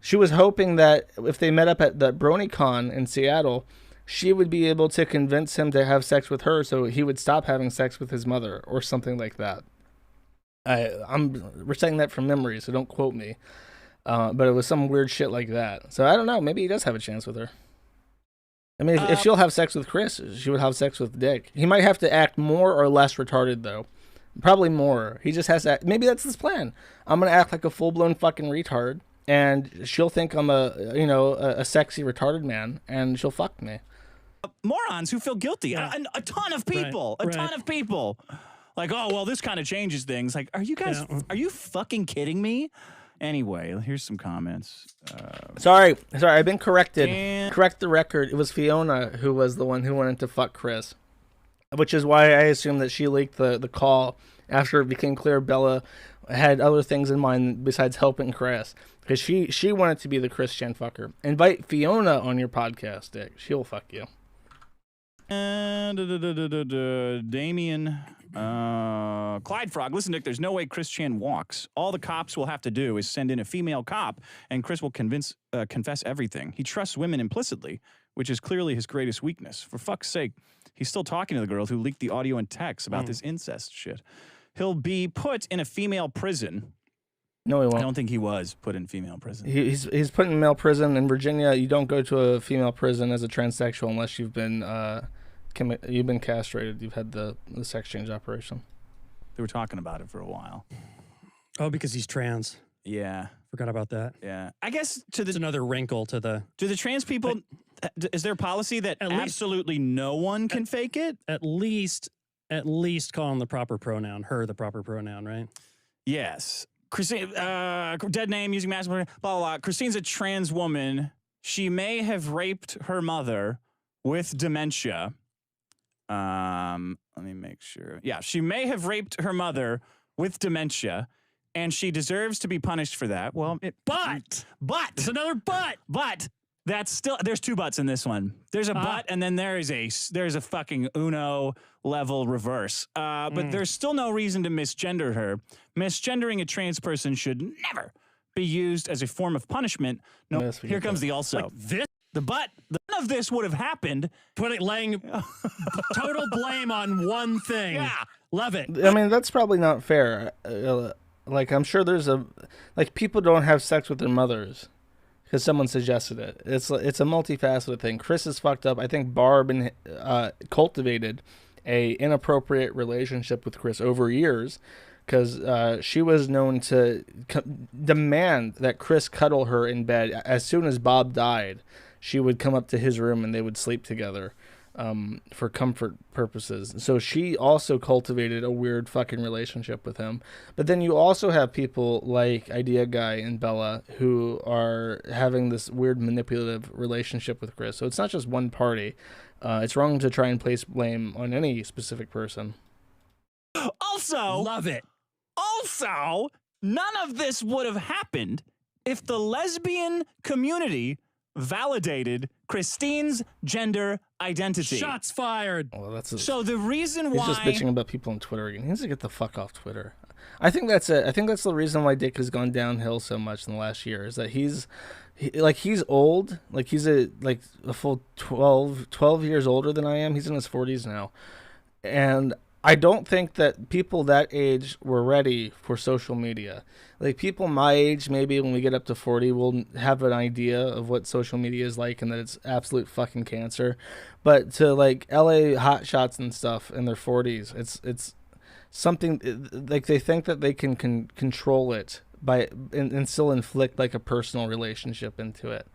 She was hoping that if they met up at the BronyCon in Seattle, she would be able to convince him to have sex with her so he would stop having sex with his mother or something like that. I'm reciting that from memory, so don't quote me. But it was some weird shit like that. So I don't know. Maybe he does have a chance with her. I mean, if she'll have sex with Chris, she would have sex with Dick. He might have to act more or less retarded, though. Probably more. He just has to act. Maybe that's his plan. I'm going to act like a full-blown fucking retard. And she'll think I'm a sexy retarded man, and she'll fuck me. morons who feel guilty. Yeah. A ton of people. A ton of people. Like, oh, well, this kind of changes things. Like, are you guys, are you fucking kidding me? Anyway, here's some comments. Sorry, I've been corrected. Correct the record. It was Fiona who was the one who wanted to fuck Chris, which is why I assume that she leaked the call after it became clear Bella had other things in mind besides helping Chris, because she wanted to be the Christian fucker. Invite Fiona on your podcast, Dick. She'll fuck you. Damien, Clyde Frog. Listen, Dick, there's no way Chris Chan walks. All the cops will have to do is send in a female cop, and Chris will confess everything. He trusts women implicitly, which is clearly his greatest weakness. For fuck's sake, he's still talking to the girl who leaked the audio and text about this incest shit. He'll be put in a female prison. No, he won't. I don't think he was put in female prison. He's put in male prison in Virginia. You don't go to a female prison as a transsexual unless you've been castrated. You've had the sex change operation. They were talking about it for a while. Oh, because he's trans. Yeah, forgot about that. Yeah, I guess it's another wrinkle to the. Do the trans people? Is there a policy that absolutely no one can fake it? At least call him the proper pronoun. Her the proper pronoun, right? Yes. Christine, dead name using masculine, blah, blah, blah. Christine's a trans woman. She may have raped her mother with dementia. Let me make sure. Yeah, she may have raped her mother with dementia, and she deserves to be punished for that. Well, but it's another but. But that's still, there's two buts in this one. There's a but, and then there's a fucking Uno level reverse. But there's still no reason to misgender her. Misgendering a trans person should never be used as a form of punishment. No, yes, here comes the also. Like this? The but, none of this would have happened. Laying total blame on one thing. Yeah. Love it. I mean, that's probably not fair. Like, I'm sure there's people don't have sex with their mothers because someone suggested it. It's a multifaceted thing. Chris is fucked up. I think Barb cultivated a inappropriate relationship with Chris over years, because she was known to demand that Chris cuddle her in bed. As soon as Bob died, she would come up to his room and they would sleep together for comfort purposes. So she also cultivated a weird fucking relationship with him. But then you also have people like Idea Guy and Bella who are having this weird manipulative relationship with Chris. So it's not just one party. It's wrong to try and place blame on any specific person. Also, love it. Also, none of this would have happened if the lesbian community validated Christine's gender identity. Shots fired. Well, so the reason why he's just bitching about people on Twitter again. He needs to get the fuck off Twitter. I think that's it. I think that's the reason why Dick has gone downhill so much in the last year, is that he's old. Like he's a full 12 years older than I am. He's in his 40s now. And I don't think that people that age were ready for social media. Like people my age, maybe when we get up to 40, will have an idea of what social media is like and that it's absolute fucking cancer. But to like LA hotshots and stuff in their 40s, it's something like they think that they can control it by and still inflict like a personal relationship into it.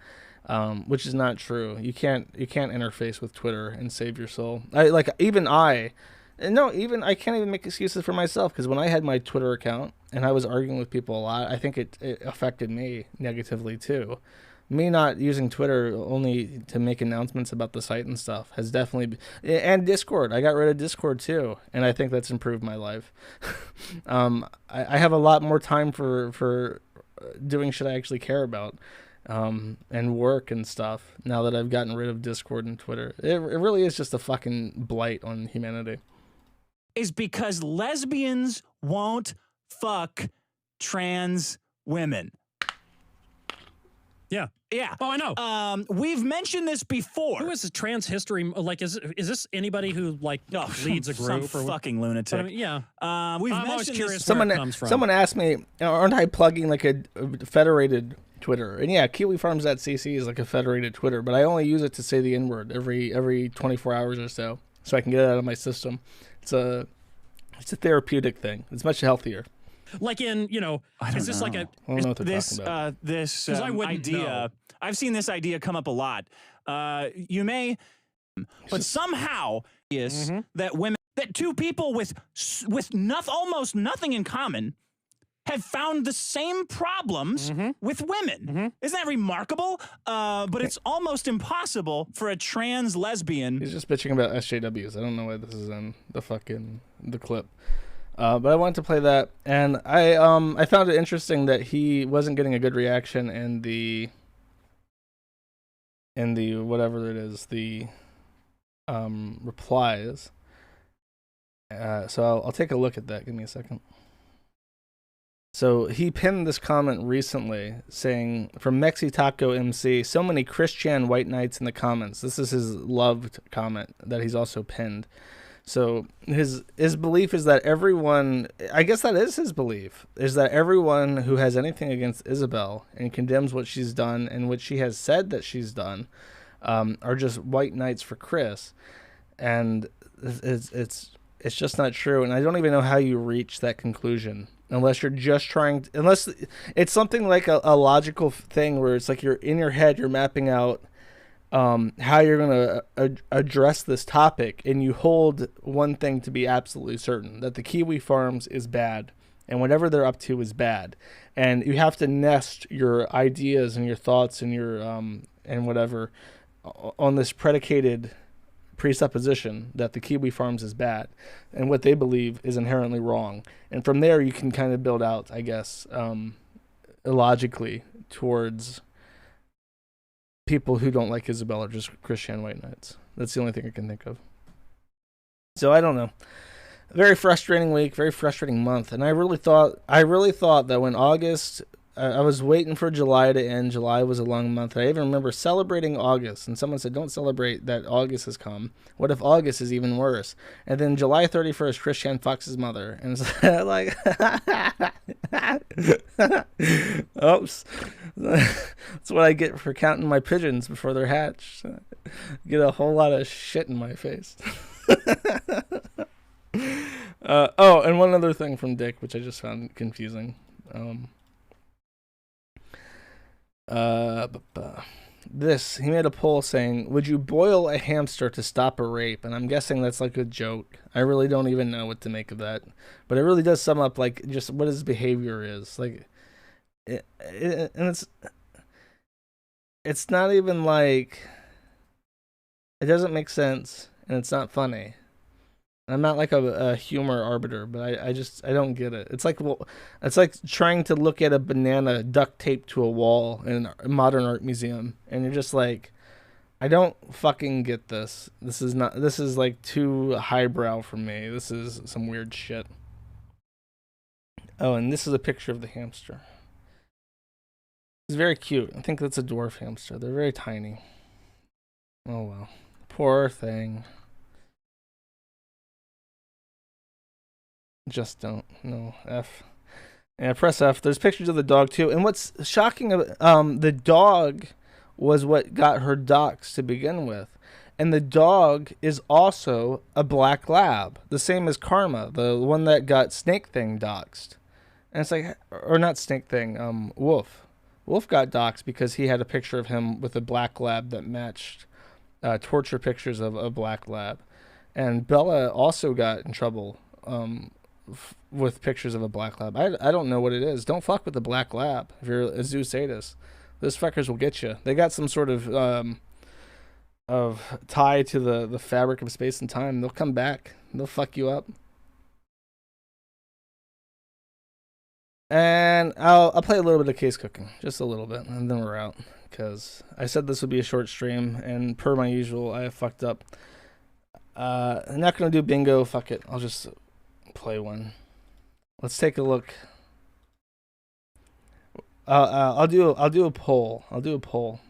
Which is not true. You can't interface with Twitter and save your soul. I can't even make excuses for myself, because when I had my Twitter account and I was arguing with people a lot, I think it affected me negatively too. Me not using Twitter only to make announcements about the site and stuff has definitely and Discord. I got rid of Discord too, and I think that's improved my life. I have a lot more time for doing shit I actually care about. And work and stuff now that I've gotten rid of Discord and Twitter. It really is just a fucking blight on humanity. Is because lesbians won't fuck trans women. Yeah. Yeah. Oh, I know. We've mentioned this before. Who is a trans history? Like, is this anybody who leads a group some or fucking lunatic? I mean, yeah. We've I'm always mentioned curious this. where it comes from. Someone asked me, aren't I plugging like a federated Twitter? And yeah, KiwiFarms.cc is like a federated Twitter, but I only use it to say the N-word every 24 hours or so I can get it out of my system. It's a therapeutic thing. It's much healthier. Like in, is this like a... I don't know what they're talking about. This I wouldn't idea... know. I've seen this idea come up a lot. You may But somehow is that women, that two people with almost nothing in common have found the same problems with women. Isn't that remarkable? But it's almost impossible for a trans lesbian. He's just bitching about SJWs. I don't know why this is in the clip. But I wanted to play that, and I found it interesting that he wasn't getting a good reaction in the whatever it is, the replies. So I'll take a look at that. Give me a second. So he pinned this comment recently saying, from Mexi Taco MC, so many Christian white knights in the comments. This is his loved comment that he's also pinned. So his belief is that everyone, I guess that is his belief, is that everyone who has anything against Isabel and condemns what she's done and what she has said that she's done are just white knights for Chris. And it's just not true. And I don't even know how you reach that conclusion unless you're just trying to, unless it's something like a logical thing where it's like you're in your head, you're mapping out how you're going to address this topic, and you hold one thing to be absolutely certain, that the Kiwi Farms is bad and whatever they're up to is bad, and you have to nest your ideas and your thoughts and your and whatever on this predicated presupposition that the Kiwi Farms is bad and what they believe is inherently wrong, and from there you can kind of build out, I guess, logically towards people who don't like Isabel are just Christian white knights. That's the only thing I can think of. So I don't know. Very frustrating week, very frustrating month, and I really thought that when August, I was waiting for July to end. July was a long month. I even remember celebrating August, and someone said, "Don't celebrate that August has come. What if August is even worse?" And then July 31st, Christian fucks his mother, and it's like, oops. That's what I get for counting my pigeons before they're hatched. Get a whole lot of shit in my face. Oh, and one other thing from Dick, which I just found confusing. He made a poll saying, would you boil a hamster to stop a rape? And I'm guessing that's like a joke. I really don't even know what to make of that, but it really does sum up like just what his behavior is like. And it's not even like, it doesn't make sense, and it's not funny. I'm not like a humor arbiter, but I don't get it. It's like, well, it's like trying to look at a banana duct taped to a wall in a modern art museum, and you're just like, I don't fucking get this. This is like too highbrow for me. This is some weird shit. Oh, and this is a picture of the hamster. It's very cute. I think that's a dwarf hamster. They're very tiny. Oh well. Poor thing. Just don't. No. F. Yeah, press F. There's pictures of the dog too. And what's shocking about the dog was what got her doxxed to begin with. And the dog is also a black lab. The same as Karma, the one that got Snake Thing doxxed. And it's like, or not Snake Thing, Wolf. Wolf got doxxed because he had a picture of him with a black lab that matched torture pictures of a black lab. And Bella also got in trouble with pictures of a black lab. I don't know what it is. Don't fuck with the black lab if you're a zoo sadist. Those fuckers will get you. They got some sort of tie to the fabric of space and time. They'll come back. They'll fuck you up. And I'll play a little bit of case cooking, just a little bit, and then we're out. Because I said this would be a short stream, and per my usual, I have fucked up. I'm not gonna do bingo. Fuck it. I'll just play one. Let's take a look. I'll do a poll. I'll do a poll.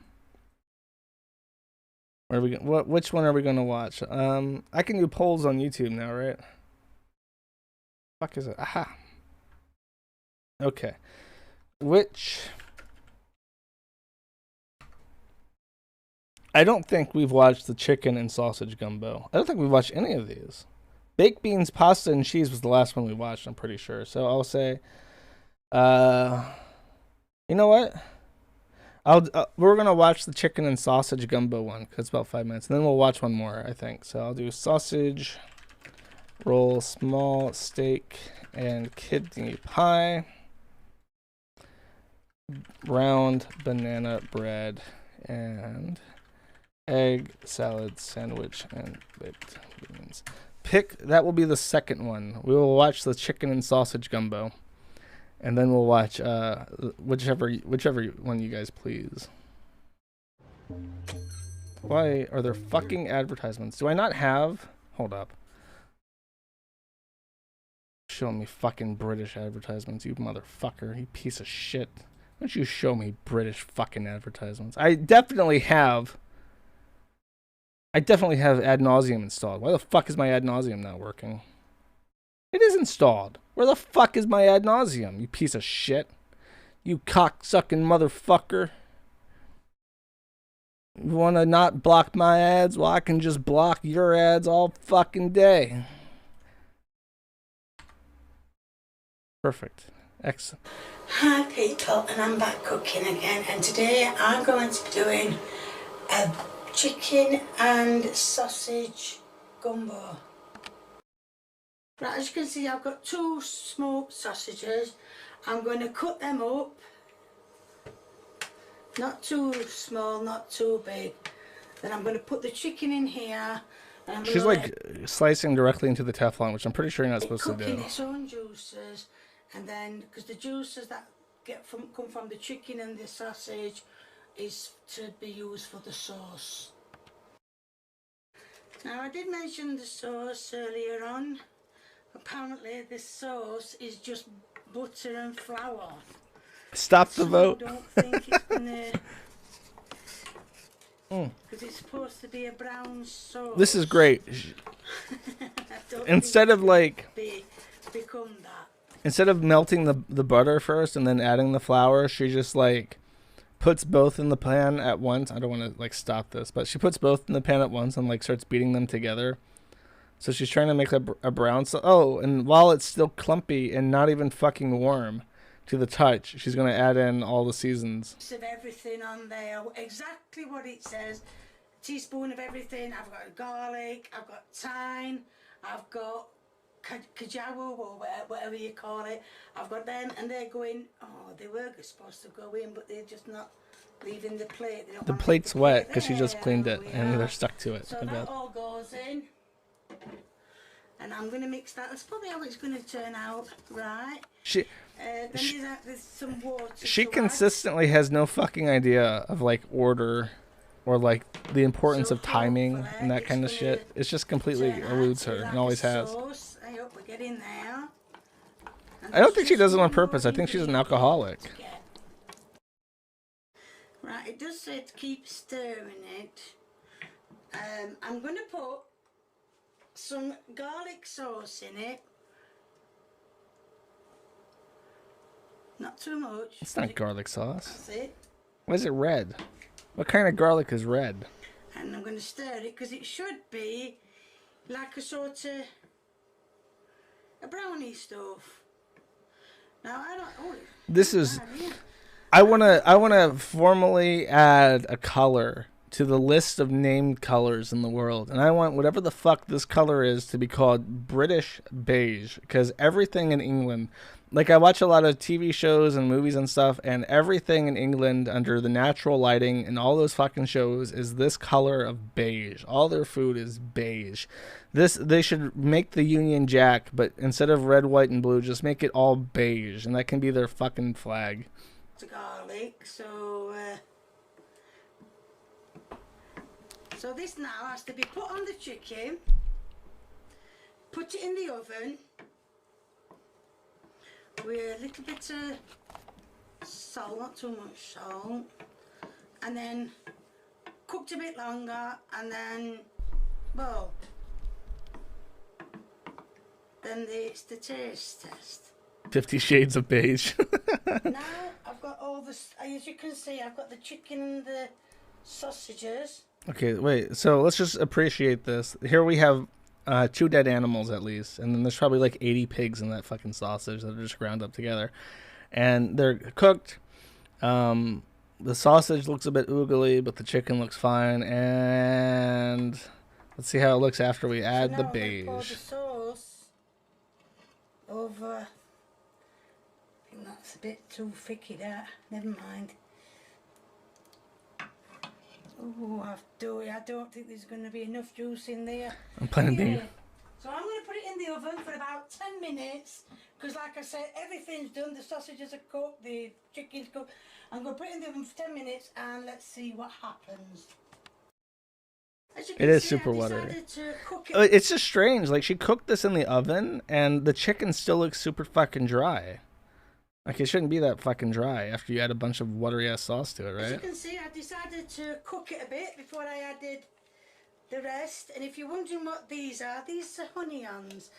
Where are we? Which one are we gonna watch? I can do polls on YouTube now, right? Fuck is it? Aha. Okay. Which? I don't think we've watched the chicken and sausage gumbo. I don't think we've watched any of these. Baked beans, pasta, and cheese was the last one we watched, I'm pretty sure. So I'll say, you know what? We're gonna watch the chicken and sausage gumbo one because it's about 5 minutes, and then we'll watch one more, I think. So I'll do sausage roll, small steak, and kidney pie, round banana bread, and egg salad sandwich and baked beans. That will be the second one. We will watch the chicken and sausage gumbo, and then we'll watch whichever one you guys please. Why are there fucking advertisements? Do I not have? Hold up. Show me fucking British advertisements, you motherfucker, you piece of shit. Why don't you show me British fucking advertisements? I definitely have ad nauseum installed. Why the fuck is my ad nauseum not working? It is installed. Where the fuck is my ad nauseum, you piece of shit? You cock-sucking motherfucker. You wanna not block my ads? Well, I can just block your ads all fucking day. Perfect. Excellent. Hi people, and I'm back cooking again, and today I'm going to be doing a chicken and sausage gumbo. Right, as you can see, I've got 2 smoked sausages. I'm going to cut them up, not too small, not too big. Then I'm going to put the chicken in here. And She's like slicing directly into the Teflon, which I'm pretty sure you're not supposed to do. Cooking its own juices, and then because the juices that come from the chicken and the sausage is to be used for the sauce. Now, I did mention the sauce earlier on. Apparently this sauce is just butter and flour. Stop the vote. I don't think it's gonna, because it's supposed to be a brown sauce. This is great. Instead of like become that. Instead of melting the butter first and then adding the flour, she just like puts both in the pan at once. I don't want to like stop this, but she puts both in the pan at once and like starts beating them together. So she's trying to make a brown sauce. Oh, and while it's still clumpy and not even fucking warm to the touch, she's going to add in all the seasons. Of everything on there, exactly what it says. A teaspoon of everything. I've got garlic, I've got thyme, I've got kajawa or whatever you call it. I've got them, and they're going, oh, they were supposed to go in, but they're just not leaving the plate. The plate's wet because she just cleaned it and they're stuck to it. So that all goes in. And I'm going to mix that. That's probably how it's going to turn out, right? Then there's some water. She consistently has no fucking idea of like order or like the importance of timing and that kind of shit. It's just completely eludes her and always has. I hope we get in there. I don't think she does it on purpose. I think she's an alcoholic. Right, it does say to keep stirring it. I'm going to put some garlic sauce in it. Not too much. It's not garlic sauce. That's it. Why is it red? What kind of garlic is red? And I'm going to stir it because it should be like a sort of a brownie stuff. Now I don't. Oh, this is. I wanna formally add a color to the list of named colors in the world, and I want whatever the fuck this color is to be called British beige, because everything in England, like I watch a lot of TV shows and movies and stuff, and everything in England under the natural lighting and all those fucking shows is this color of beige. All their food is beige. They should make the Union Jack, but instead of red, white, and blue, just make it all beige, and that can be their fucking flag. Garlic, so this now has to be put on the chicken, put it in the oven with a little bit of salt, not too much salt, and then cooked a bit longer, and then, well, then it's the taste test. 50 Shades of Beige. Now I've got all this, as you can see, I've got the chicken and the sausages. Okay, wait. So let's just appreciate this. Here we have 2 dead animals at least, and then there's probably like 80 pigs in that fucking sausage that are just ground up together, and they're cooked. The sausage looks a bit oogly, but the chicken looks fine. And let's see how it looks after we add the beige. Pour the sauce over. I think that's a bit too thicky, that. Never mind. Oh, I don't think there's going to be enough juice in there. I'm planning to. So I'm going to put it in the oven for about 10 minutes. Because like I said, everything's done. The sausages are cooked. The chicken's cooked. I'm going to put it in the oven for 10 minutes and let's see what happens. It is super watery. It's just strange. Like, she cooked this in the oven and the chicken still looks super fucking dry. Like, it shouldn't be that fucking dry after you add a bunch of watery ass sauce to it, right? As you can see, I decided to cook it a bit before I added the rest. And if you're wondering what these are honey onions.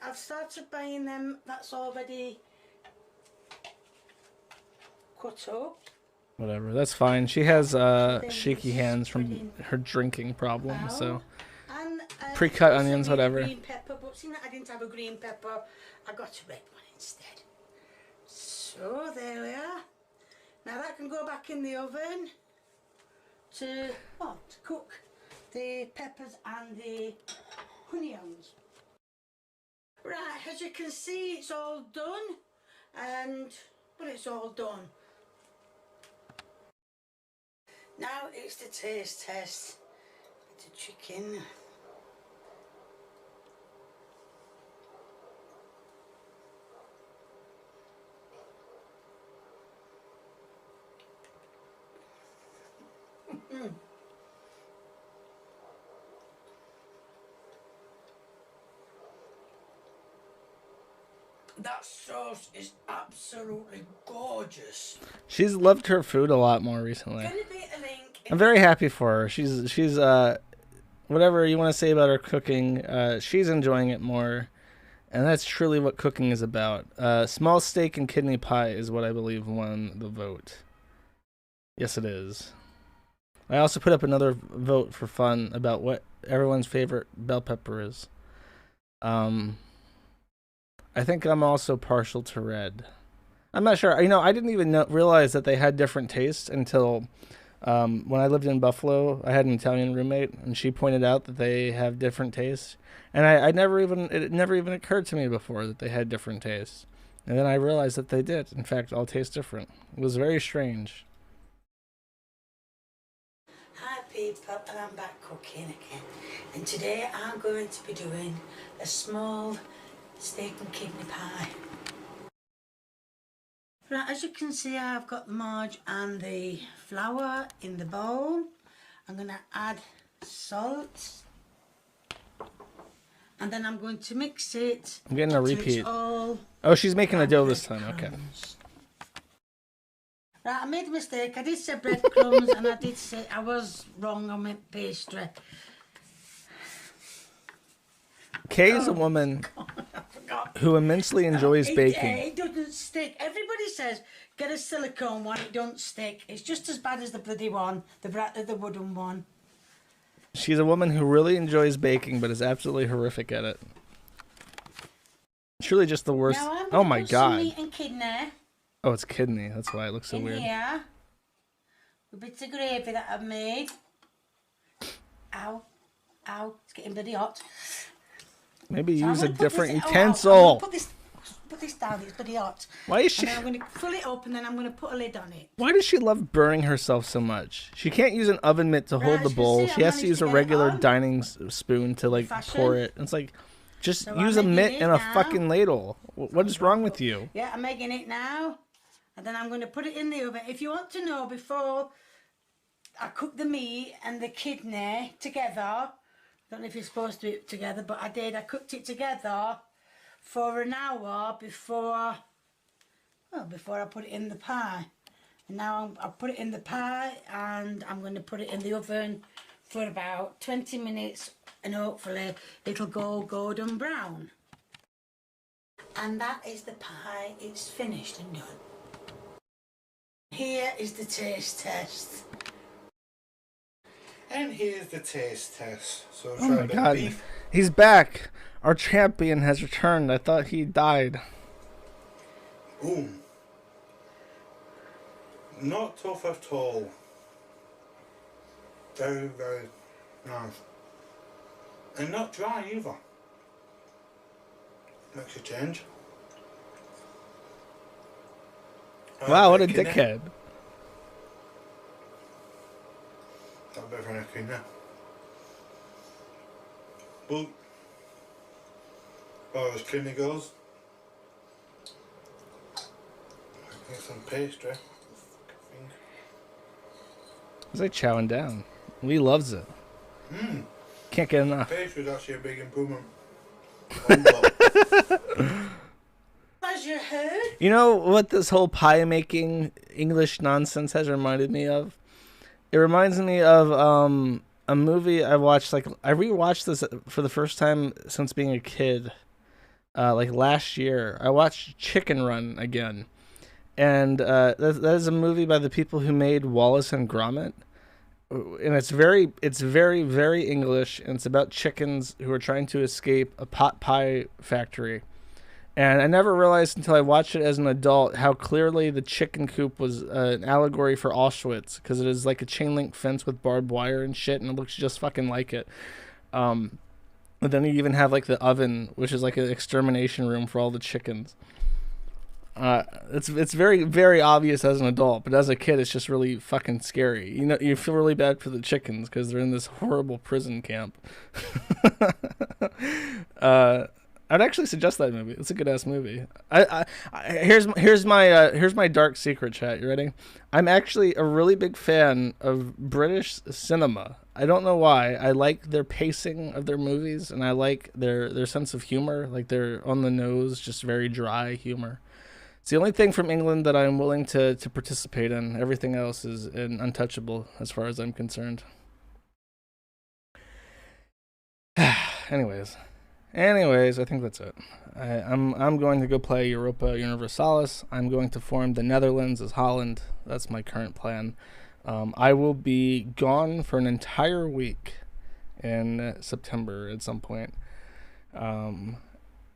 I've started buying them. That's already cut up. Whatever, that's fine. She has shaky hands from her drinking problem, so And, pre-cut onions, whatever. Green pepper, but seeing that I didn't have a green pepper, I got a red one instead. So there we are. Now that can go back in the oven to cook the peppers and the onions. Right, as you can see, it's all done, but it's all done. Now it's the taste test. The chicken. That sauce is absolutely gorgeous. She's loved her food a lot more recently. I'm very happy for her. She's whatever you want to say about her cooking, she's enjoying it more, and that's truly what cooking is about. Small steak and kidney pie is what I believe won the vote. Yes, it is. I also put up another vote for fun about what everyone's favorite bell pepper is. I think I'm also partial to red. I'm not sure. You know, I didn't even realize that they had different tastes until when I lived in Buffalo. I had an Italian roommate, and she pointed out that they have different tastes. And it never even occurred to me before that they had different tastes. And then I realized that they did. In fact, all taste different. It was very strange. Hi people, and I'm back cooking again. And today I'm going to be doing a small steak and kidney pie. Right, as you can see, I've got the marge and the flour in the bowl. I'm going to add salt. And then I'm going to mix it. I'm getting a repeat. Oh, she's making the dough this time. Okay. Right, I made a mistake. I did say breadcrumbs and I did say I was wrong on my pastry. Kay is a woman who immensely enjoys baking. It doesn't stick. Everybody says get a silicone one, it don't stick. It's just as bad as the bloody one, the wooden one. She's a woman who really enjoys baking, but is absolutely horrific at it. It's really just the worst. Oh my god. Meat and kidney. Oh, it's kidney. That's why it looks so weird. Here, a bit of gravy that I've made. Ow, it's getting bloody hot. Maybe use a different utensil. Put this down. It's bloody hot. Why is she? And then I'm going to fill it up, and then I'm going to put a lid on it. Why does she love burning herself so much? She can't use an oven mitt to hold the bowl. She has to use a regular dining spoon to like pour it. It's like, just use a mitt and a fucking ladle. What is wrong with you? Yeah, I'm making it now, and then I'm going to put it in the oven. If you want to know, before I cook the meat and the kidney together, I don't know if you're supposed to do it together, but I did. I cooked it together for an hour before I put it in the pie. And now I'll put it in the pie, and I'm going to put it in the oven for about 20 minutes, and hopefully it'll go golden brown. And that is the pie. It's finished and done. Here is the taste test. And here's the taste test. So Oh my god, he's back. Our champion has returned. I thought he died. Boom. Not tough at all. Very, very nice. And not dry either. Makes a change. Wow, what a dickhead. Not better than anything now. But, as far as kidney goes, get some pastry. It's like chowing down. Lee loves it. Can't get enough. Pastry is actually a big improvement. As you heard. You know what this whole pie making English nonsense has reminded me of? It reminds me of a movie I watched. Like, I rewatched this for the first time since being a kid. Like last year, I watched Chicken Run again, and that is a movie by the people who made Wallace and Gromit. And it's very, very English, and it's about chickens who are trying to escape a pot pie factory. And I never realized until I watched it as an adult how clearly the chicken coop was an allegory for Auschwitz, because it is like a chain link fence with barbed wire and shit, and it looks just fucking like it. But then you even have like the oven, which is like an extermination room for all the chickens. It's very, very obvious as an adult, but as a kid, it's just really fucking scary. You know, you feel really bad for the chickens because they're in this horrible prison camp. I'd actually suggest that movie. It's a good ass movie. Here's my dark secret, chat. You ready? I'm actually a really big fan of British cinema. I don't know why. I like their pacing of their movies, and I like their sense of humor. Like, they're on the nose, just very dry humor. It's the only thing from England that I'm willing to participate in. Everything else is untouchable as far as I'm concerned. Anyways, I think that's it. I'm going to go play Europa Universalis. I'm going to form the Netherlands as Holland. That's my current plan. I will be gone for an entire week in September at some point.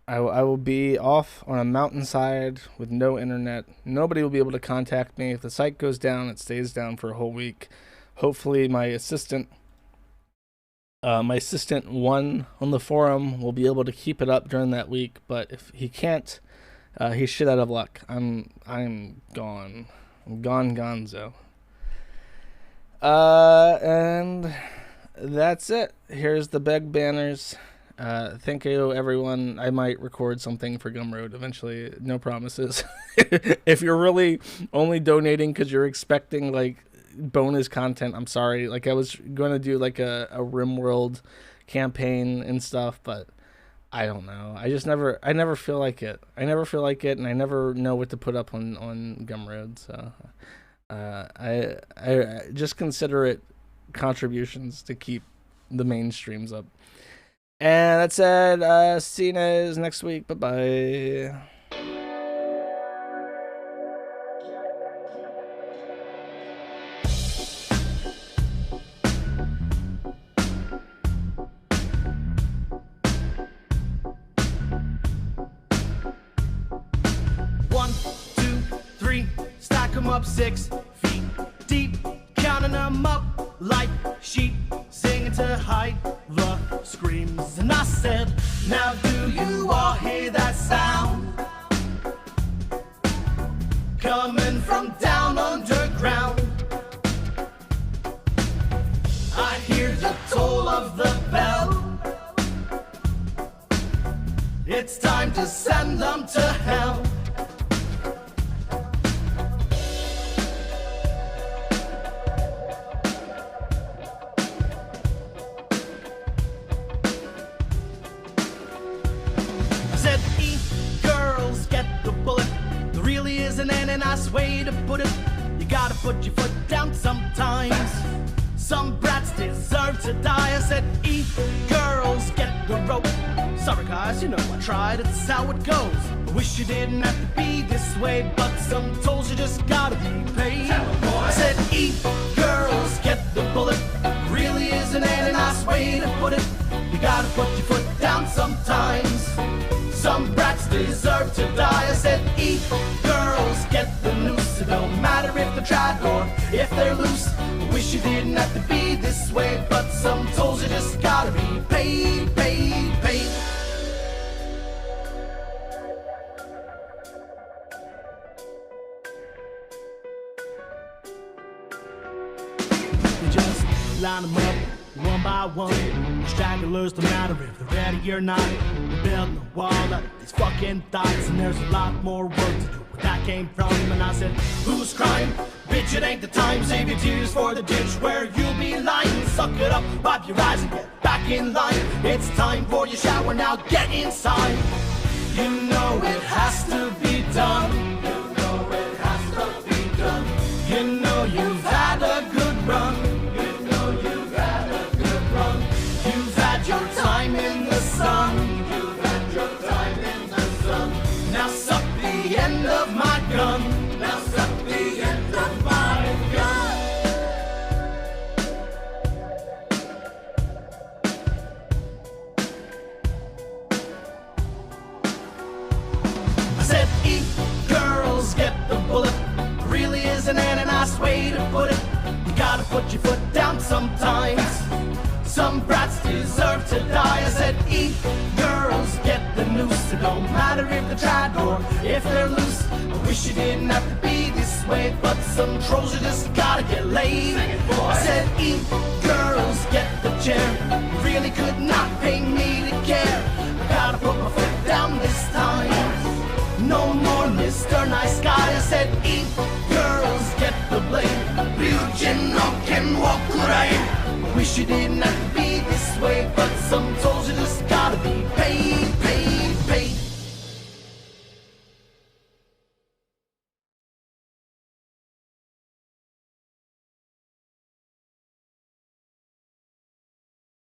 I will be off on a mountainside with no internet. Nobody will be able to contact me. If the site goes down, it stays down for a whole week. Hopefully my assistant one on the forum will be able to keep it up during that week, but if he can't, he's shit out of luck. I'm gone. I'm gone gonzo. And that's it. Here's the beg banners. Thank you, everyone. I might record something for Gumroad eventually. No promises. If you're really only donating because you're expecting, like, bonus content, I'm sorry. Like, I was going to do, like, a RimWorld campaign and stuff, but I don't know. I never feel like it. I never feel like it, and I never know what to put up on Gumroad, so I just consider it contributions to keep the main streams up. And that's it. See you guys next week. Bye-bye. One, two, three, stack 'em up 6 feet deep, counting 'em up like sheep, singing to hide the screams. And I said, now do you all hear that sound? Coming from down underground. I hear the toll of the bell. It's time to send them to hell. A nice way to put it. You gotta put your foot down sometimes. Some brats deserve to die. I said, eat, girls, get the rope. Sorry guys, you know I tried, it's how it goes. I wish you didn't have to be this way, but some tolls you just gotta be paid. I said, eat, girls, get the bullet. Really isn't any nice way to put it. You gotta put your foot down sometimes. Some brats brats deserve to die. I said, eat girls, get the noose. It don't matter if they're tried or if they're loose. Wish you didn't have to be this way, but some tolls you just gotta be paid, paid, paid. You just line them up one by one. Stragglers, no matter if they're ready or not. We're building a wall out of these fucking thoughts, and there's a lot more work to do. Where that came from, and I said, who's crying? Bitch, it ain't the time. Save your tears for the ditch where you'll be lying. Suck it up, wipe your eyes, and get back in line. It's time for your shower, now get inside. You know it has to be done. You know it has to be done. You know you've had a good run. You know you've had a good run. You've had your time in the sun. You've had your time in the sun. Now suck the end of my gun. Now suck the end of my gun. I said, eat girls, get the bullet. Really isn't a nice way to put it. You gotta put your foot down sometimes. Some brats deserve to die. I said, eat girls, get the noose. It don't matter if they're tried or if they're loose. I wish you didn't have to be this way, but some trolls you just gotta get laid. I said, eat girls, get the chair. You really could not pay me to care. I gotta put my foot down this time. No more Mr. Nice Guy. I said, eat girls, get the blame. Ryujin no ken wo kurai. Wish you didn't have